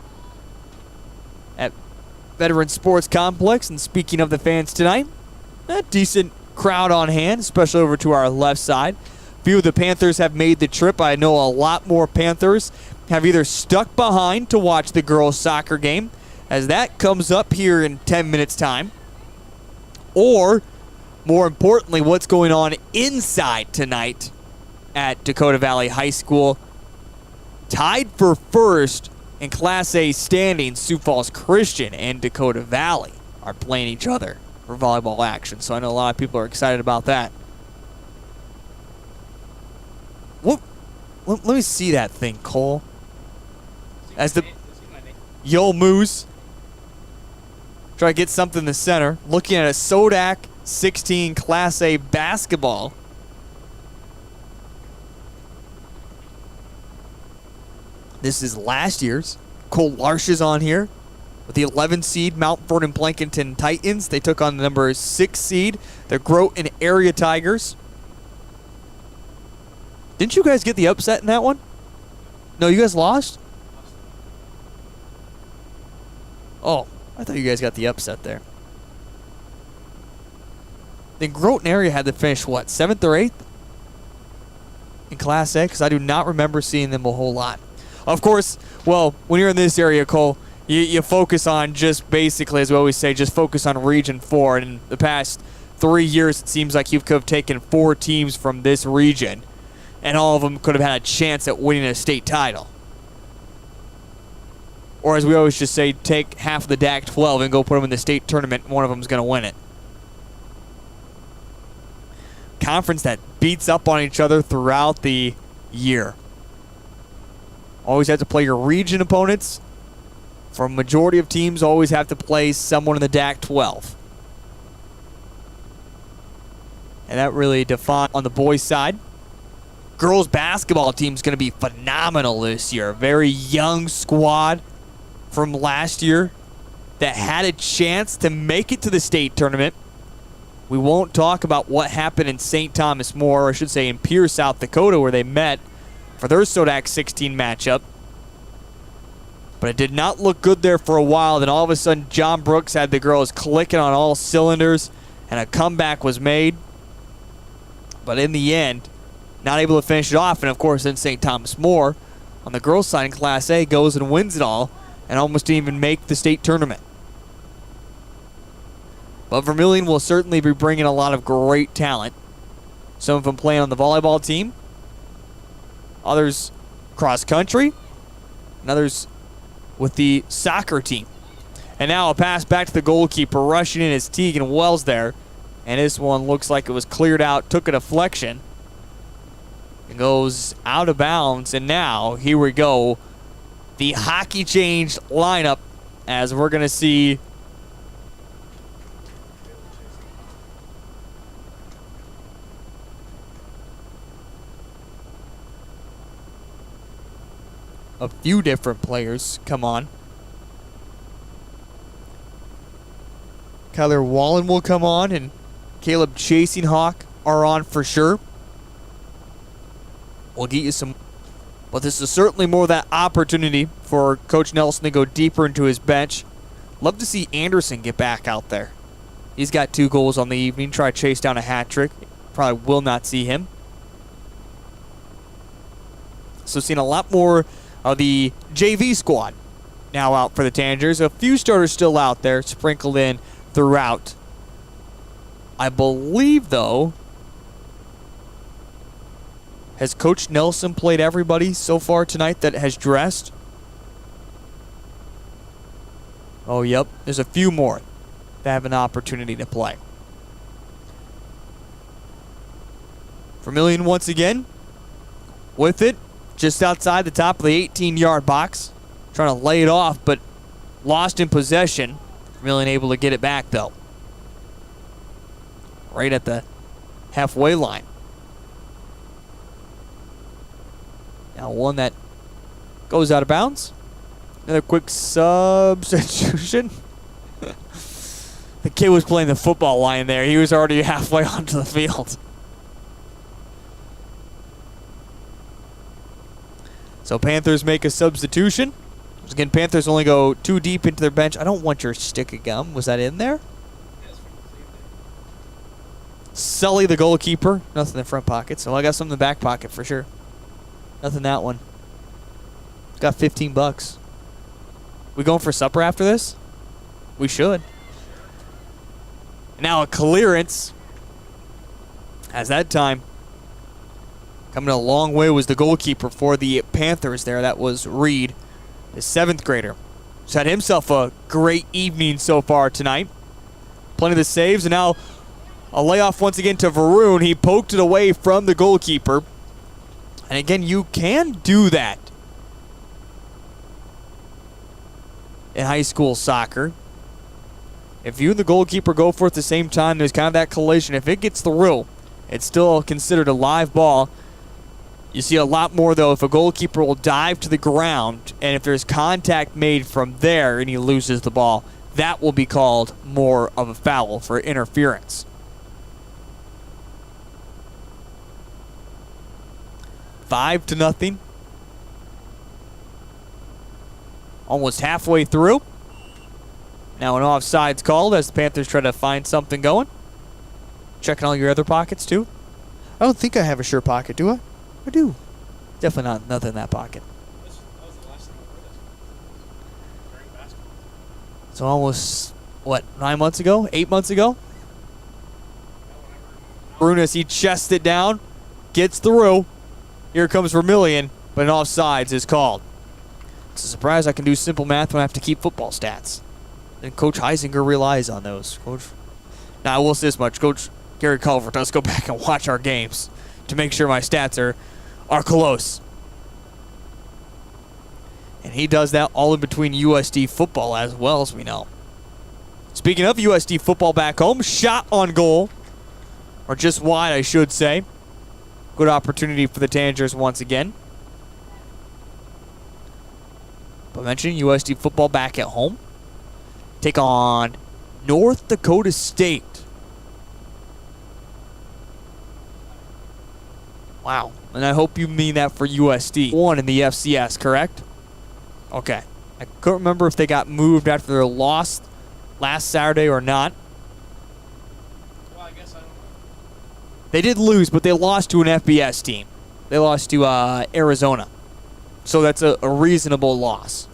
Speaker 5: at Veteran Sports Complex. And speaking of the fans tonight, a decent crowd on hand, especially over to our left side. Few of the Panthers have made the trip. I know a lot more Panthers have either stuck behind to watch the girls' soccer game, as that comes up here in 10 minutes' time, or, more importantly, what's going on inside tonight at Dakota Valley High School. Tied for first in Class A standings, Sioux Falls Christian and Dakota Valley are playing each other for volleyball action, so I know a lot of people are excited about that. Let me see that thing, Cole. As the Yo Moose try to get something in the center. Looking at a Sodak 16 Class A basketball. This is last year's. Cole Larsh is on here with the 11 seed Mount Vernon Blankenton Titans. They took on the number 6 seed, the Groton Area Tigers. Didn't you guys get the upset in that one? No, you guys lost? Oh, I thought you guys got the upset there. Then Groton Area had to finish, what, 7th or 8th? In Class A? Because I do not remember seeing them a whole lot. Of course, well, when you're in this area, Cole, you focus on just basically, as we always say, just focus on Region 4. And in the past 3 years, it seems like you could have taken 4 teams from this region, and all of them could have had a chance at winning a state title. Or as we always just say, take half of the DAC-12 and go put them in the state tournament, and one of them is going to win it. Conference that beats up on each other throughout the year. Always have to play your region opponents. For a majority of teams, always have to play someone in the DAC-12. And that really defined on the boys' side. Girls' basketball team is going to be phenomenal this year. Very young squad from last year that had a chance to make it to the state tournament. We won't talk about what happened in St. Thomas More, or I should say in Pierce, South Dakota, where they met for their SODAC 16 matchup. But it did not look good there for a while. Then all of a sudden, John Brooks had the girls clicking on all cylinders, and a comeback was made. But in the end, not able to finish it off. And of course, then St. Thomas More on the girls' side in Class A goes and wins it all and almost didn't even make the state tournament. But Vermillion will certainly be bringing a lot of great talent. Some of them playing on the volleyball team, others cross country, and others with the soccer team. And now a pass back to the goalkeeper. Rushing in is Tegan Wells there. And this one looks like it was cleared out, took a deflection. It goes out of bounds. And now, here we go. The hockey changed lineup as we're going to see a few different players come on. Kyler Wallen will come on, and Caleb Chasing Hawk are on for sure. We'll get you some, but this is certainly more of that opportunity for Coach Nelson to go deeper into his bench. Love to see Anderson get back out there. He's got 2 goals on the evening. Try to chase down a hat trick. Probably will not see him. So seeing a lot more of the JV squad now out for the Tanagers. A few starters still out there, sprinkled in throughout. I believe, though, has Coach Nelson played everybody so far tonight that has dressed? Oh, yep. There's a few more that have an opportunity to play. Vermillion once again with it. Just outside the top of the 18-yard box. Trying to lay it off, but lost in possession. Vermillion able to get it back, though. Right at the halfway line. Now one that goes out of bounds. Another quick substitution. The kid was playing the football line there. He was already halfway onto the field. So Panthers make a substitution. Again, Panthers only go 2 deep into their bench. I don't want your stick of gum. Was that in there? Sully, the goalkeeper. Nothing in the front pocket. So I got some in the back pocket for sure. Nothing in that one. Got $15. We going for supper after this? We should. Now a clearance. As that time, coming a long way was the goalkeeper for the Panthers there. That was Reed, the 7th grader. He's had himself a great evening so far tonight. Plenty of the saves, and now a layoff once again to Varun. He poked it away from the goalkeeper. And again, you can do that in high school soccer. If you and the goalkeeper go for it at the same time, there's kind of that collision. If it gets through, it's still considered a live ball. You see a lot more, though, if a goalkeeper will dive to the ground, and if there's contact made from there and he loses the ball, that will be called more of a foul for interference. 5-0. Almost halfway through. Now an offside's called as the Panthers try to find something going. Checking all your other pockets, too. I don't think I have a sure pocket, do I? I do. Definitely nothing in that pocket.
Speaker 8: That was the last thing I heard during basketball.
Speaker 5: So almost, 9 months ago? 8 months ago? Brunas, he chests it down. Gets through. Here comes Vermillion, but an offsides is called. It's a surprise I can do simple math when I have to keep football stats. And Coach Heisinger relies on those. Now, I will say this much. Coach Gary Culver does go back and watch our games to make sure my stats are close. And he does that all in between USD football as well, as we know. Speaking of USD football back home, shot on goal. Or just wide, I should say. Good opportunity for the Tanagers once again. But mentioning USD football back at home. Take on North Dakota State. Wow. And I hope you mean that for USD. 1 in the FCS, correct? Okay. I couldn't remember if they got moved after their loss last Saturday or not.
Speaker 8: Well, I guess I don't know.
Speaker 5: They did lose, but they lost to an FBS team. They lost to Arizona. So that's a reasonable loss.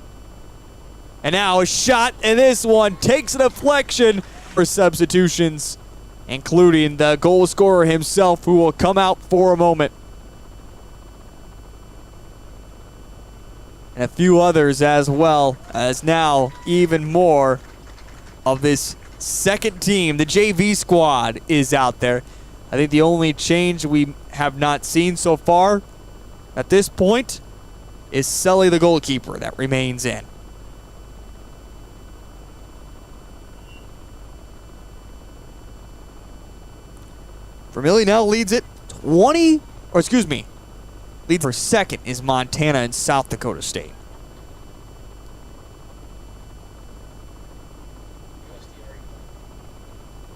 Speaker 5: And now a shot, and this one takes a deflection for substitutions, including the goal scorer himself, who will come out for a moment. And a few others as well, as now even more of this second team, the JV squad, is out there. I think the only change we have not seen so far at this point is Sully, the goalkeeper, that remains in. Vermillion now leads it 20, or excuse me, leads for second is Montana and South Dakota State.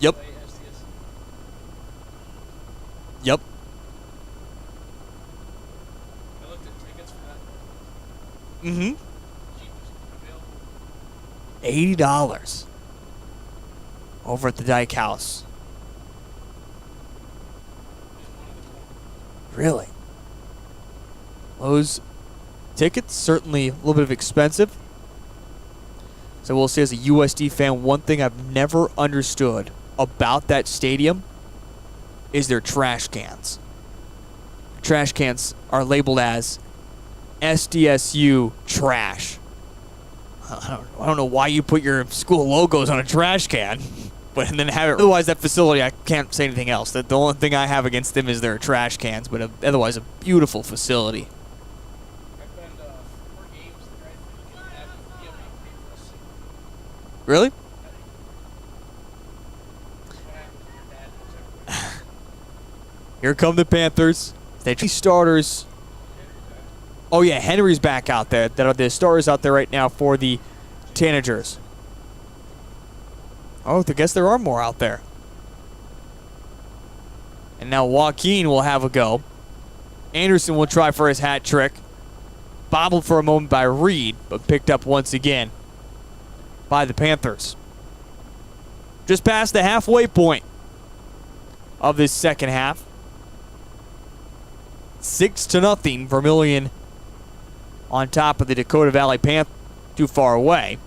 Speaker 5: Yep. Yep.
Speaker 8: I looked at tickets for that.
Speaker 5: Mm-hmm.
Speaker 8: Cheapest available.
Speaker 5: $80 over at the Dyke House. Really? Those tickets, certainly a little bit of expensive. So we'll say, as a USD fan, one thing I've never understood about that stadium is their trash cans. Trash cans are labeled as SDSU trash. I don't know why you put your school logos on a trash can, but and then have it. Otherwise, that facility, I can't say anything else. The only thing I have against them is their trash cans, but otherwise a beautiful facility.
Speaker 8: I've been to 4 games there. I think you can have pay for a seat.
Speaker 5: Really?
Speaker 8: What happens when your dad goes everywhere?
Speaker 5: Here come the Panthers. They starters. Oh yeah, Henry's back out there. That are the starters out there right now for the Tanagers. Oh, I guess there are more out there. And now Joaquin will have a go. Anderson will try for his hat trick. Bobbled for a moment by Reed, but picked up once again by the Panthers. Just past the halfway point of this second half. 6-0, Vermillion on top of the Dakota Valley Panthers. Too far away.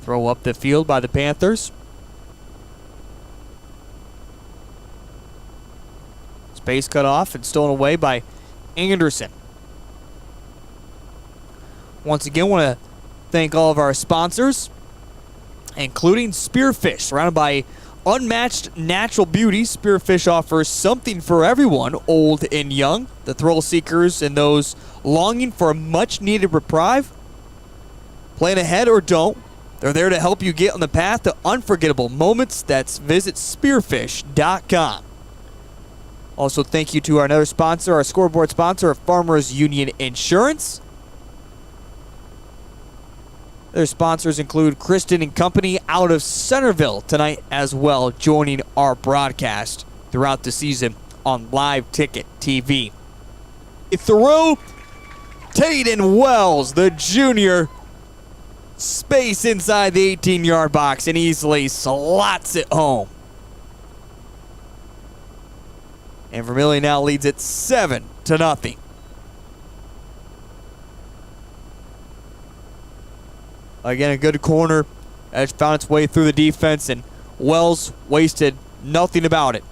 Speaker 5: Throw up the field by the Panthers. Space cut off and stolen away by Anderson. Once again, want to thank all of our sponsors, including Spearfish. Surrounded by unmatched natural beauty, Spearfish offers something for everyone, old and young. The thrill seekers and those longing for a much-needed reprieve. Plan ahead or don't. They're there to help you get on the path to unforgettable moments. That's visit spearfish.com. Also, thank you to our another sponsor, our scoreboard sponsor, Farmers Union Insurance. Their sponsors include Kristen and Company out of Centerville tonight as well, joining our broadcast throughout the season on Live Ticket TV. Through Tayden Wells, the junior, space inside the 18-yard box and easily slots it home. And Vermillion now leads it 7-0. Again, a good corner as found its way through the defense, and Wells wasted nothing about it.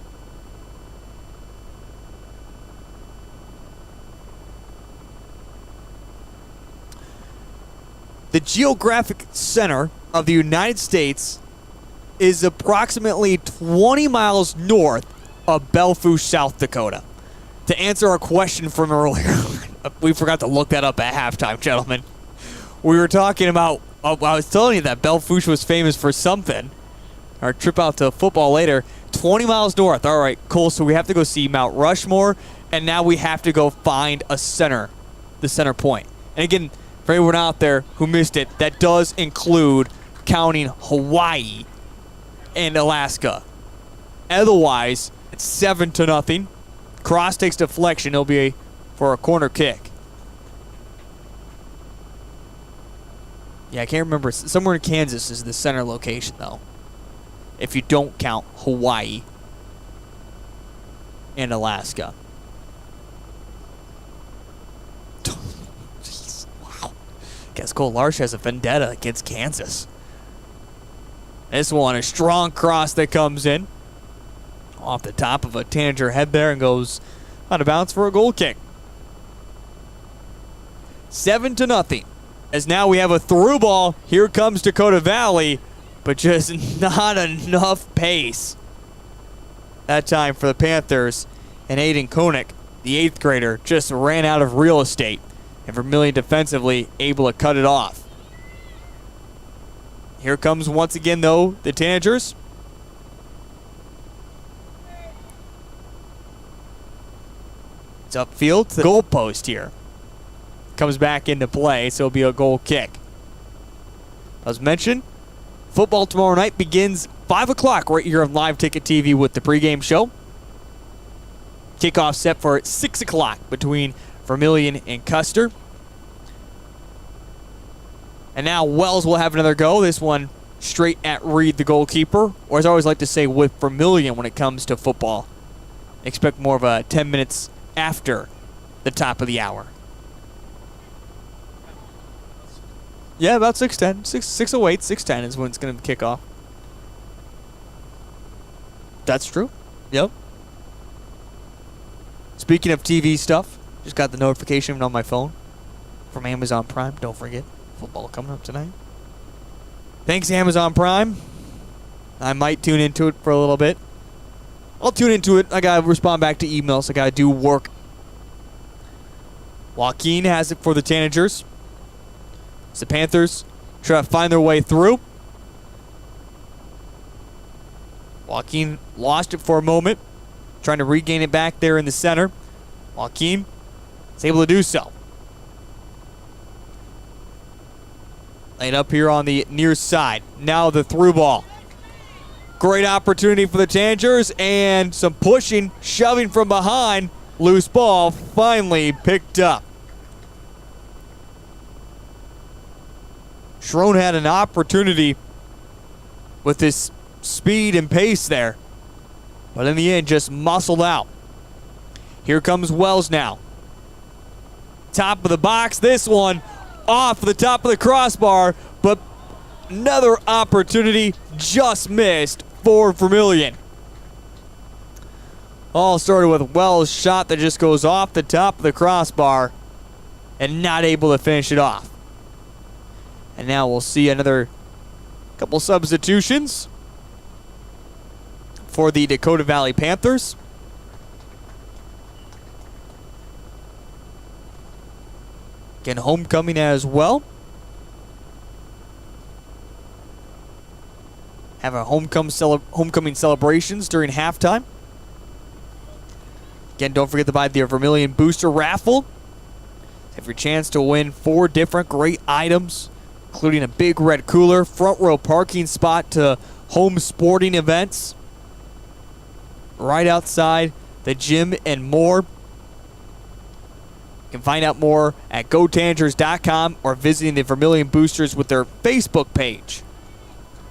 Speaker 5: The geographic center of the United States is approximately 20 miles north of Belfouche, South Dakota. To answer our question from earlier, we forgot to look that up at halftime, gentlemen. We were talking about, I was telling you that Belfouche was famous for something. Our trip out to football later, 20 miles north. All right, cool. So we have to go see Mount Rushmore, and now we have to go find a center, the center point. And again, for anyone out there who missed it, that does include counting Hawaii and Alaska. Otherwise, it's 7-0. Cross takes deflection. It'll be for a corner kick. Yeah, I can't remember. Somewhere in Kansas is the center location, though, if you don't count Hawaii and Alaska. Jeez, wow. Guess Cole Larsh has a vendetta against Kansas. This one, a strong cross that comes in off the top of a Tanager head there and goes out of bounds for a goal kick. 7-0. As now we have a through ball. Here comes Dakota Valley, but just not enough pace. That time for the Panthers, and Aiden Koenig, the 8th grader, just ran out of real estate, and Vermillion defensively able to cut it off. Here comes once again, though, the Tanagers. It's upfield to the goal post here. Comes back into play, so it'll be a goal kick. As mentioned, football tomorrow night begins 5 o'clock right here on Live Ticket TV with the pregame show. Kickoff set for 6 o'clock between Vermillion and Custer. And now Wells will have another go. This one straight at Reed, the goalkeeper. Or as I always like to say with Vermillion when it comes to football, expect more of a 10 minutes after the top of the hour. Yeah, about 6:10. 6:08, 6:10 is when it's going to kick off. That's true. Yep. Speaking of TV stuff, just got the notification on my phone from Amazon Prime. Don't forget, football coming up tonight. Thanks, Amazon Prime. I might tune into it for a little bit. I'll tune into it. I got to respond back to emails. I got to do work. Joaquin has it for the Tanagers. As the Panthers try to find their way through. Joaquin lost it for a moment, trying to regain it back there in the center. Joaquin is able to do so. Laid up here on the near side. Now the through ball. Great opportunity for the Tanagers, and some pushing, shoving from behind. Loose ball finally picked up. Schroen had an opportunity with his speed and pace there, but in the end just muscled out. Here comes Wells now. Top of the box, this one off the top of the crossbar, but another opportunity just missed for Vermillion. All started with Wells' shot that just goes off the top of the crossbar and not able to finish it off. And now we'll see another couple substitutions for the Dakota Valley Panthers. Again, homecoming as well. Have our homecoming celebrations during halftime. Again, don't forget to buy the Vermillion Booster Raffle. Have your chance to win 4 different great items, including a big red cooler, front row parking spot to home sporting events right outside the gym, and more. You can find out more at GoTanagers.com or visiting the Vermillion Boosters with their Facebook page.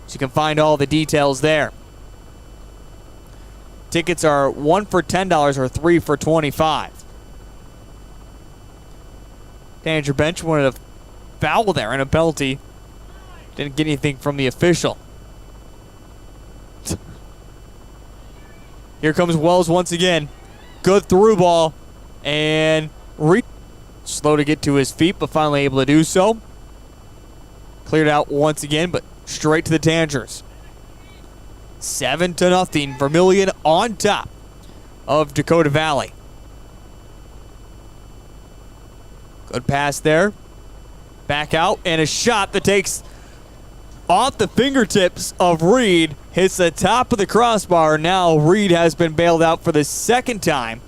Speaker 5: So you can find all the details there. Tickets are 1 for $10 or 3 for $25. Tanager bench wanted a foul there and a penalty. Didn't get anything from the official. Here comes Wells once again. Good through ball. And slow to get to his feet, but finally able to do so. Cleared out once again, but straight to the Tanagers. 7-0. Vermillion on top of Dakota Valley. Good pass there. Back out, and a shot that takes off the fingertips of Reed. Hits the top of the crossbar. Now Reed has been bailed out for the second time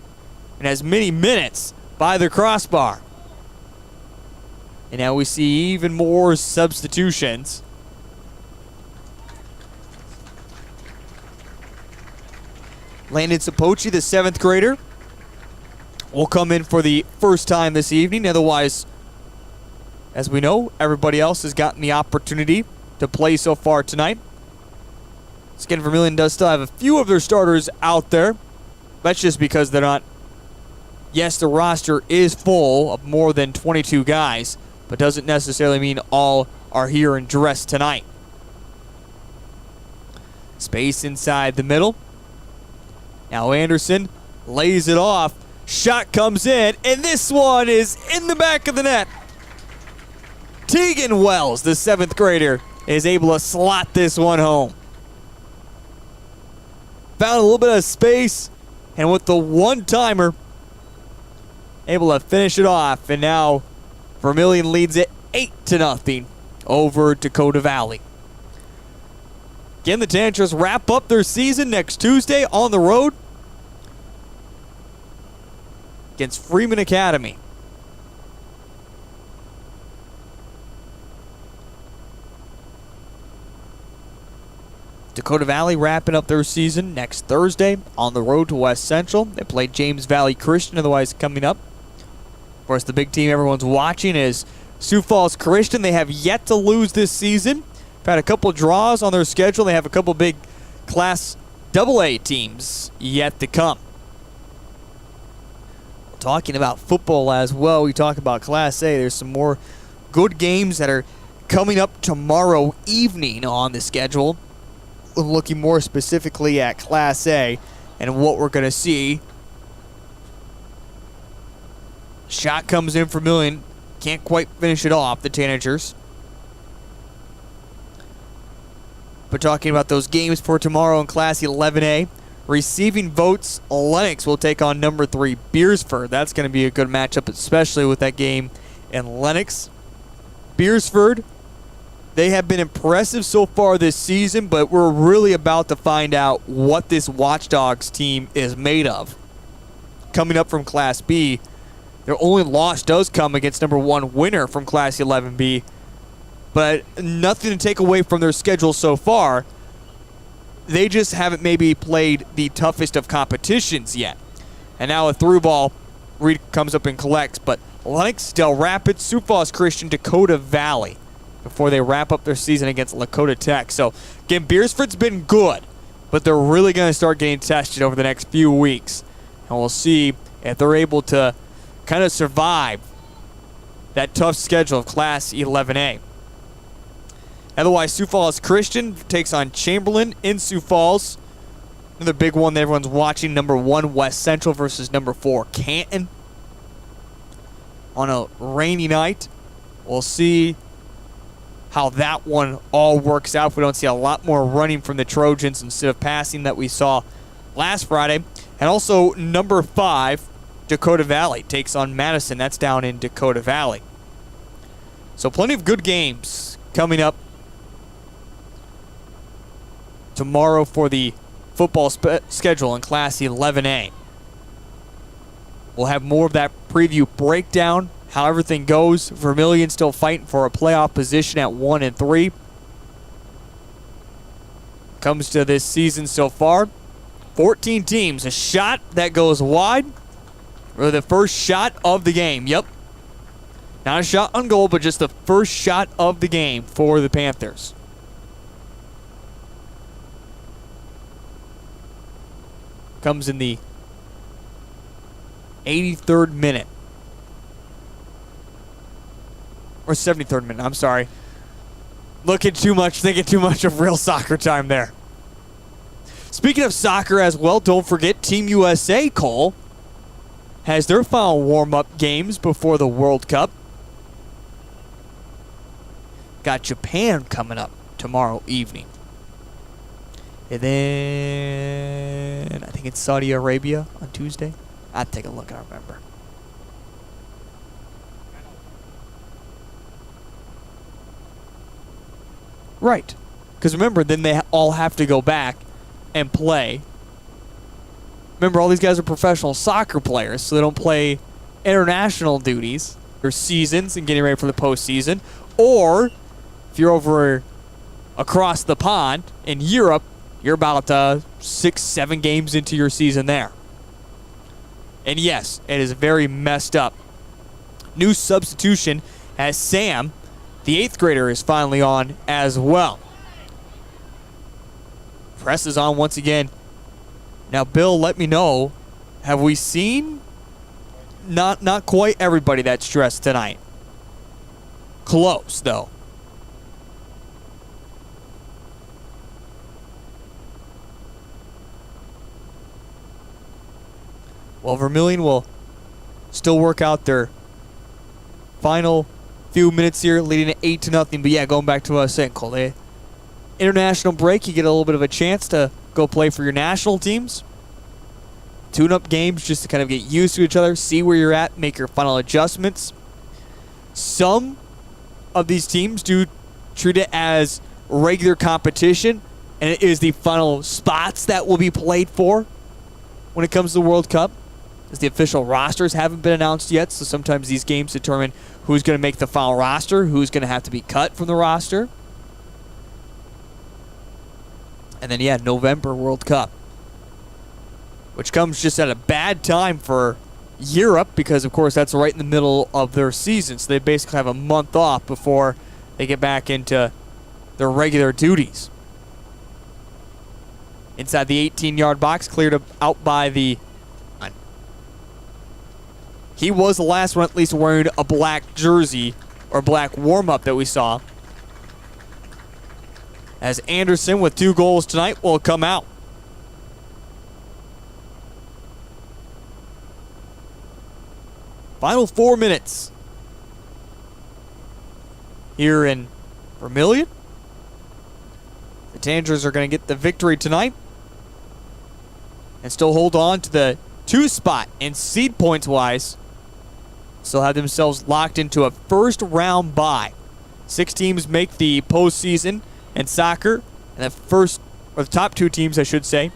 Speaker 5: and has many minutes by the crossbar. And now we see even more substitutions. Landon Sapochi, the 7th grader, will come in for the first time this evening. Otherwise, as we know, everybody else has gotten the opportunity to play so far tonight. Again, Vermillion does still have a few of their starters out there. That's just because they're not. Yes, the roster is full of more than 22 guys, but doesn't necessarily mean all are here and dressed tonight. Space inside the middle. Now Anderson lays it off. Shot comes in, and this one is in the back of the net. Tegan Wells, the 7th grader, is able to slot this one home. Found a little bit of space, and with the one-timer, able to finish it off. And now Vermillion leads it 8-0 over Dakota Valley. Again, the Tanagers wrap up their season next Tuesday on the road against Freeman Academy. Dakota Valley wrapping up their season next Thursday on the road to West Central. They play James Valley Christian, otherwise coming up. Of course, the big team everyone's watching is Sioux Falls Christian. They have yet to lose this season. They've had a couple draws on their schedule. They have a couple big Class AA teams yet to come. Talking about football as well, we talk about Class A. There's some more good games that are coming up tomorrow evening on the schedule. Looking more specifically at Class A and what we're going to see. Shot comes in for Vermillion. Can't quite finish it off, the Tanagers. But talking about those games for tomorrow in Class 11A, receiving votes, Lennox will take on number 3, Beersford. That's going to be a good matchup, especially with that game in Lennox. Beersford, they have been impressive so far this season, but we're really about to find out what this Watchdogs team is made of. Coming up from Class B, their only loss does come against number 1 winner from Class 11B, but nothing to take away from their schedule so far. They just haven't maybe played the toughest of competitions yet. And now a through ball, Reed comes up and collects, but Lennox, Del Rapids, Sioux Falls Christian, Dakota Valley before they wrap up their season against Lakota Tech. So, again, Beersford's been good, but they're really going to start getting tested over the next few weeks. And we'll see if they're able to kind of survive that tough schedule of Class 11A. Otherwise, Sioux Falls Christian takes on Chamberlain in Sioux Falls. Another big one that everyone's watching, number 1 West Central versus number 4 Canton. On a rainy night, we'll see how that one all works out. If we don't see a lot more running from the Trojans instead of passing that we saw last Friday. And also number 5, Dakota Valley takes on Madison. That's down in Dakota Valley. So plenty of good games coming up tomorrow for the football schedule in Class 11A. We'll have more of that preview breakdown, how everything goes. Vermillion still fighting for a playoff position at 1-3. Comes to this season so far, 14 teams. A shot that goes wide. Or the first shot of the game. Yep. Not a shot on goal, but just the first shot of the game for the Panthers. Comes in the 83rd minute. Or 73rd minute, I'm sorry. Thinking too much of real soccer time there. Speaking of soccer as well, don't forget Team USA, Cole, has their final warm-up games before the World Cup. got Japan coming up tomorrow evening. And then I think it's Saudi Arabia on Tuesday. I'll take a look. I don't remember. Right. Because remember, then they all have to go back and play. Remember, all these guys are professional soccer players, so they don't play international duties or seasons and getting ready for the postseason. Or if you're over across the pond in Europe, you're about 6-7 games into your season there. And yes, it is very messed up. New substitution as Sam, the 8th grader, is finally on as well. Press is on once again. Now, Bill, let me know, have we seen not quite everybody that's dressed tonight? Close, though. Well, Vermillion will still work out their final few minutes here, leading at 8-0. But yeah, going back to what I was saying, Cole, international break, you get a little bit of a chance to go play for your national teams. Tune-up games just to kind of get used to each other, see where you're at, make your final adjustments. Some of these teams do treat it as regular competition, and it is the final spots that will be played for when it comes to the World Cup, as the official rosters haven't been announced yet, so sometimes these games determine who's going to make the final roster, who's going to have to be cut from the roster. And then, yeah, November World Cup, which comes just at a bad time for Europe because, of course, that's right in the middle of their season. So they basically have a month off before they get back into their regular duties. Inside the 18-yard box, cleared out by the... He was the last one at least wearing a black jersey or black warm-up that we saw. As Anderson, with 2 goals tonight, will come out. Final 4 minutes here in Vermillion. The Tanagers are going to get the victory tonight and still hold on to the 2 spot in seed points wise. Still have themselves locked into a first round bye. 6 teams make the postseason in soccer, and the top 2 teams, I should say,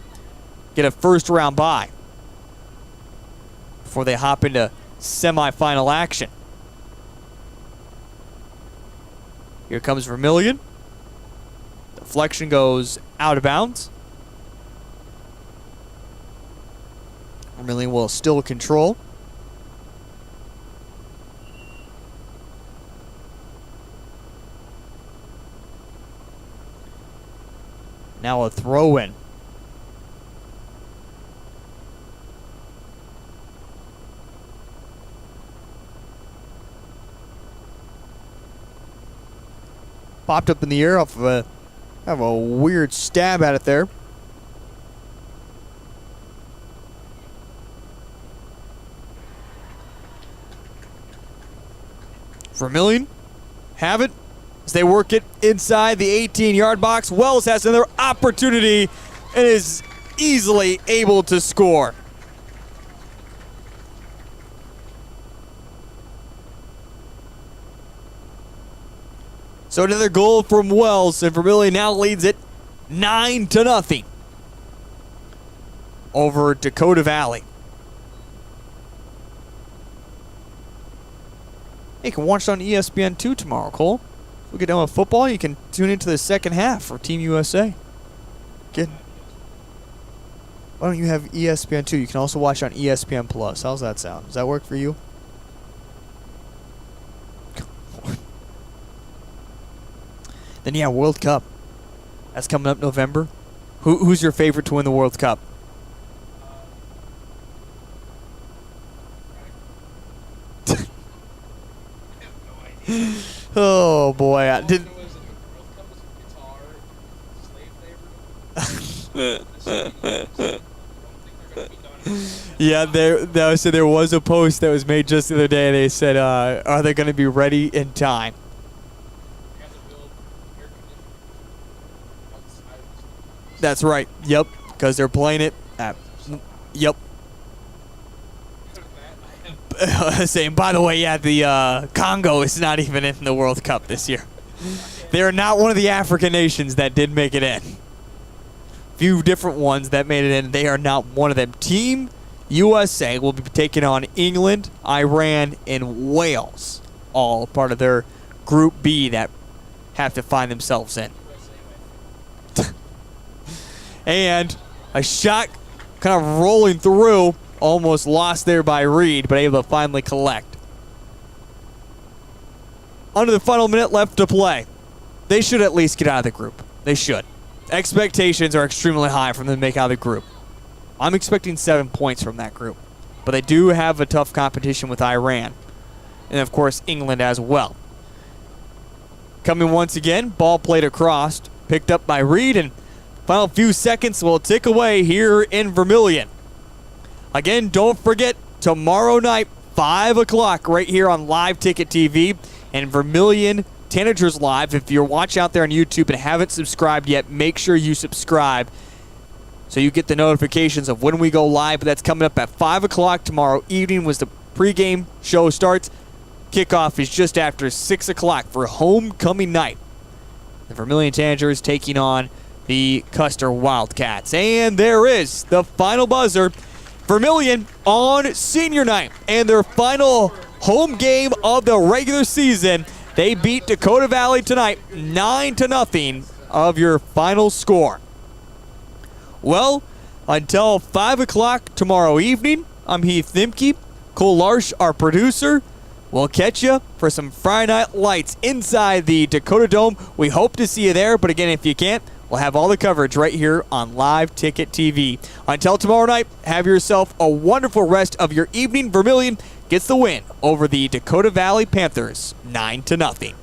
Speaker 5: get a first round bye before they hop into semifinal action. Here comes Vermillion. Deflection goes out of bounds. Vermillion will still control. Now a throw-in. Popped up in the air off of a weird stab at it there. Vermillion have it as they work it inside the 18-yard box. Wells has another opportunity and is easily able to score. So another goal from Wells, and Vermillion now leads it 9-0 over Dakota Valley. Hey, you can watch it on ESPN2 tomorrow, Cole. If we get done with football, you can tune into the second half for Team USA. Why don't you have ESPN2? You can also watch on ESPN Plus. How's that sound? Does that work for you? Then yeah, World Cup. That's coming up November. Who's your favorite to win the World Cup? Oh boy, I did. Yeah, there was a post that was made just the other day. They said, "Are they going to be ready in time?" That's right. Yep, because they're playing it at... Yep. Saying, by the way, yeah, the Congo is not even in the World Cup this year. They are not one of the African nations that did make it in. Few different ones that made it in. They are not one of them. Team USA will be taking on England, Iran, and Wales. All part of their Group B that have to find themselves in. And a shot kind of rolling through. Almost lost there by Reed, but able to finally collect. Under the final minute left to play. They should at least get out of the group. They should. Expectations are extremely high from them to make out of the group. I'm expecting 7 points from that group. But they do have a tough competition with Iran. And, of course, England as well. Coming once again, ball played across. Picked up by Reed, and final few seconds will tick away here in Vermillion. Again, don't forget, tomorrow night, 5 o'clock, right here on Live Ticket TV and Vermillion Tanagers Live. If you're watching out there on YouTube and haven't subscribed yet, make sure you subscribe so you get the notifications of when we go live. But that's coming up at 5 o'clock tomorrow evening was the pregame show starts. Kickoff is just after 6 o'clock for homecoming night. The Vermillion Tanagers taking on the Custer Wildcats. And there is the final buzzer. Vermillion on senior night and their final home game of the regular season. They beat Dakota Valley tonight 9-0 of your final score. Well, until 5 o'clock tomorrow evening, I'm Heath Nimke. Cole Larsch, our producer. We'll catch you for some Friday Night Lights inside the Dakota Dome. We hope to see you there, but again, if you can't, we'll have all the coverage right here on Live Ticket TV. Until tomorrow night, have yourself a wonderful rest of your evening. Vermillion gets the win over the Dakota Valley Panthers, 9-0.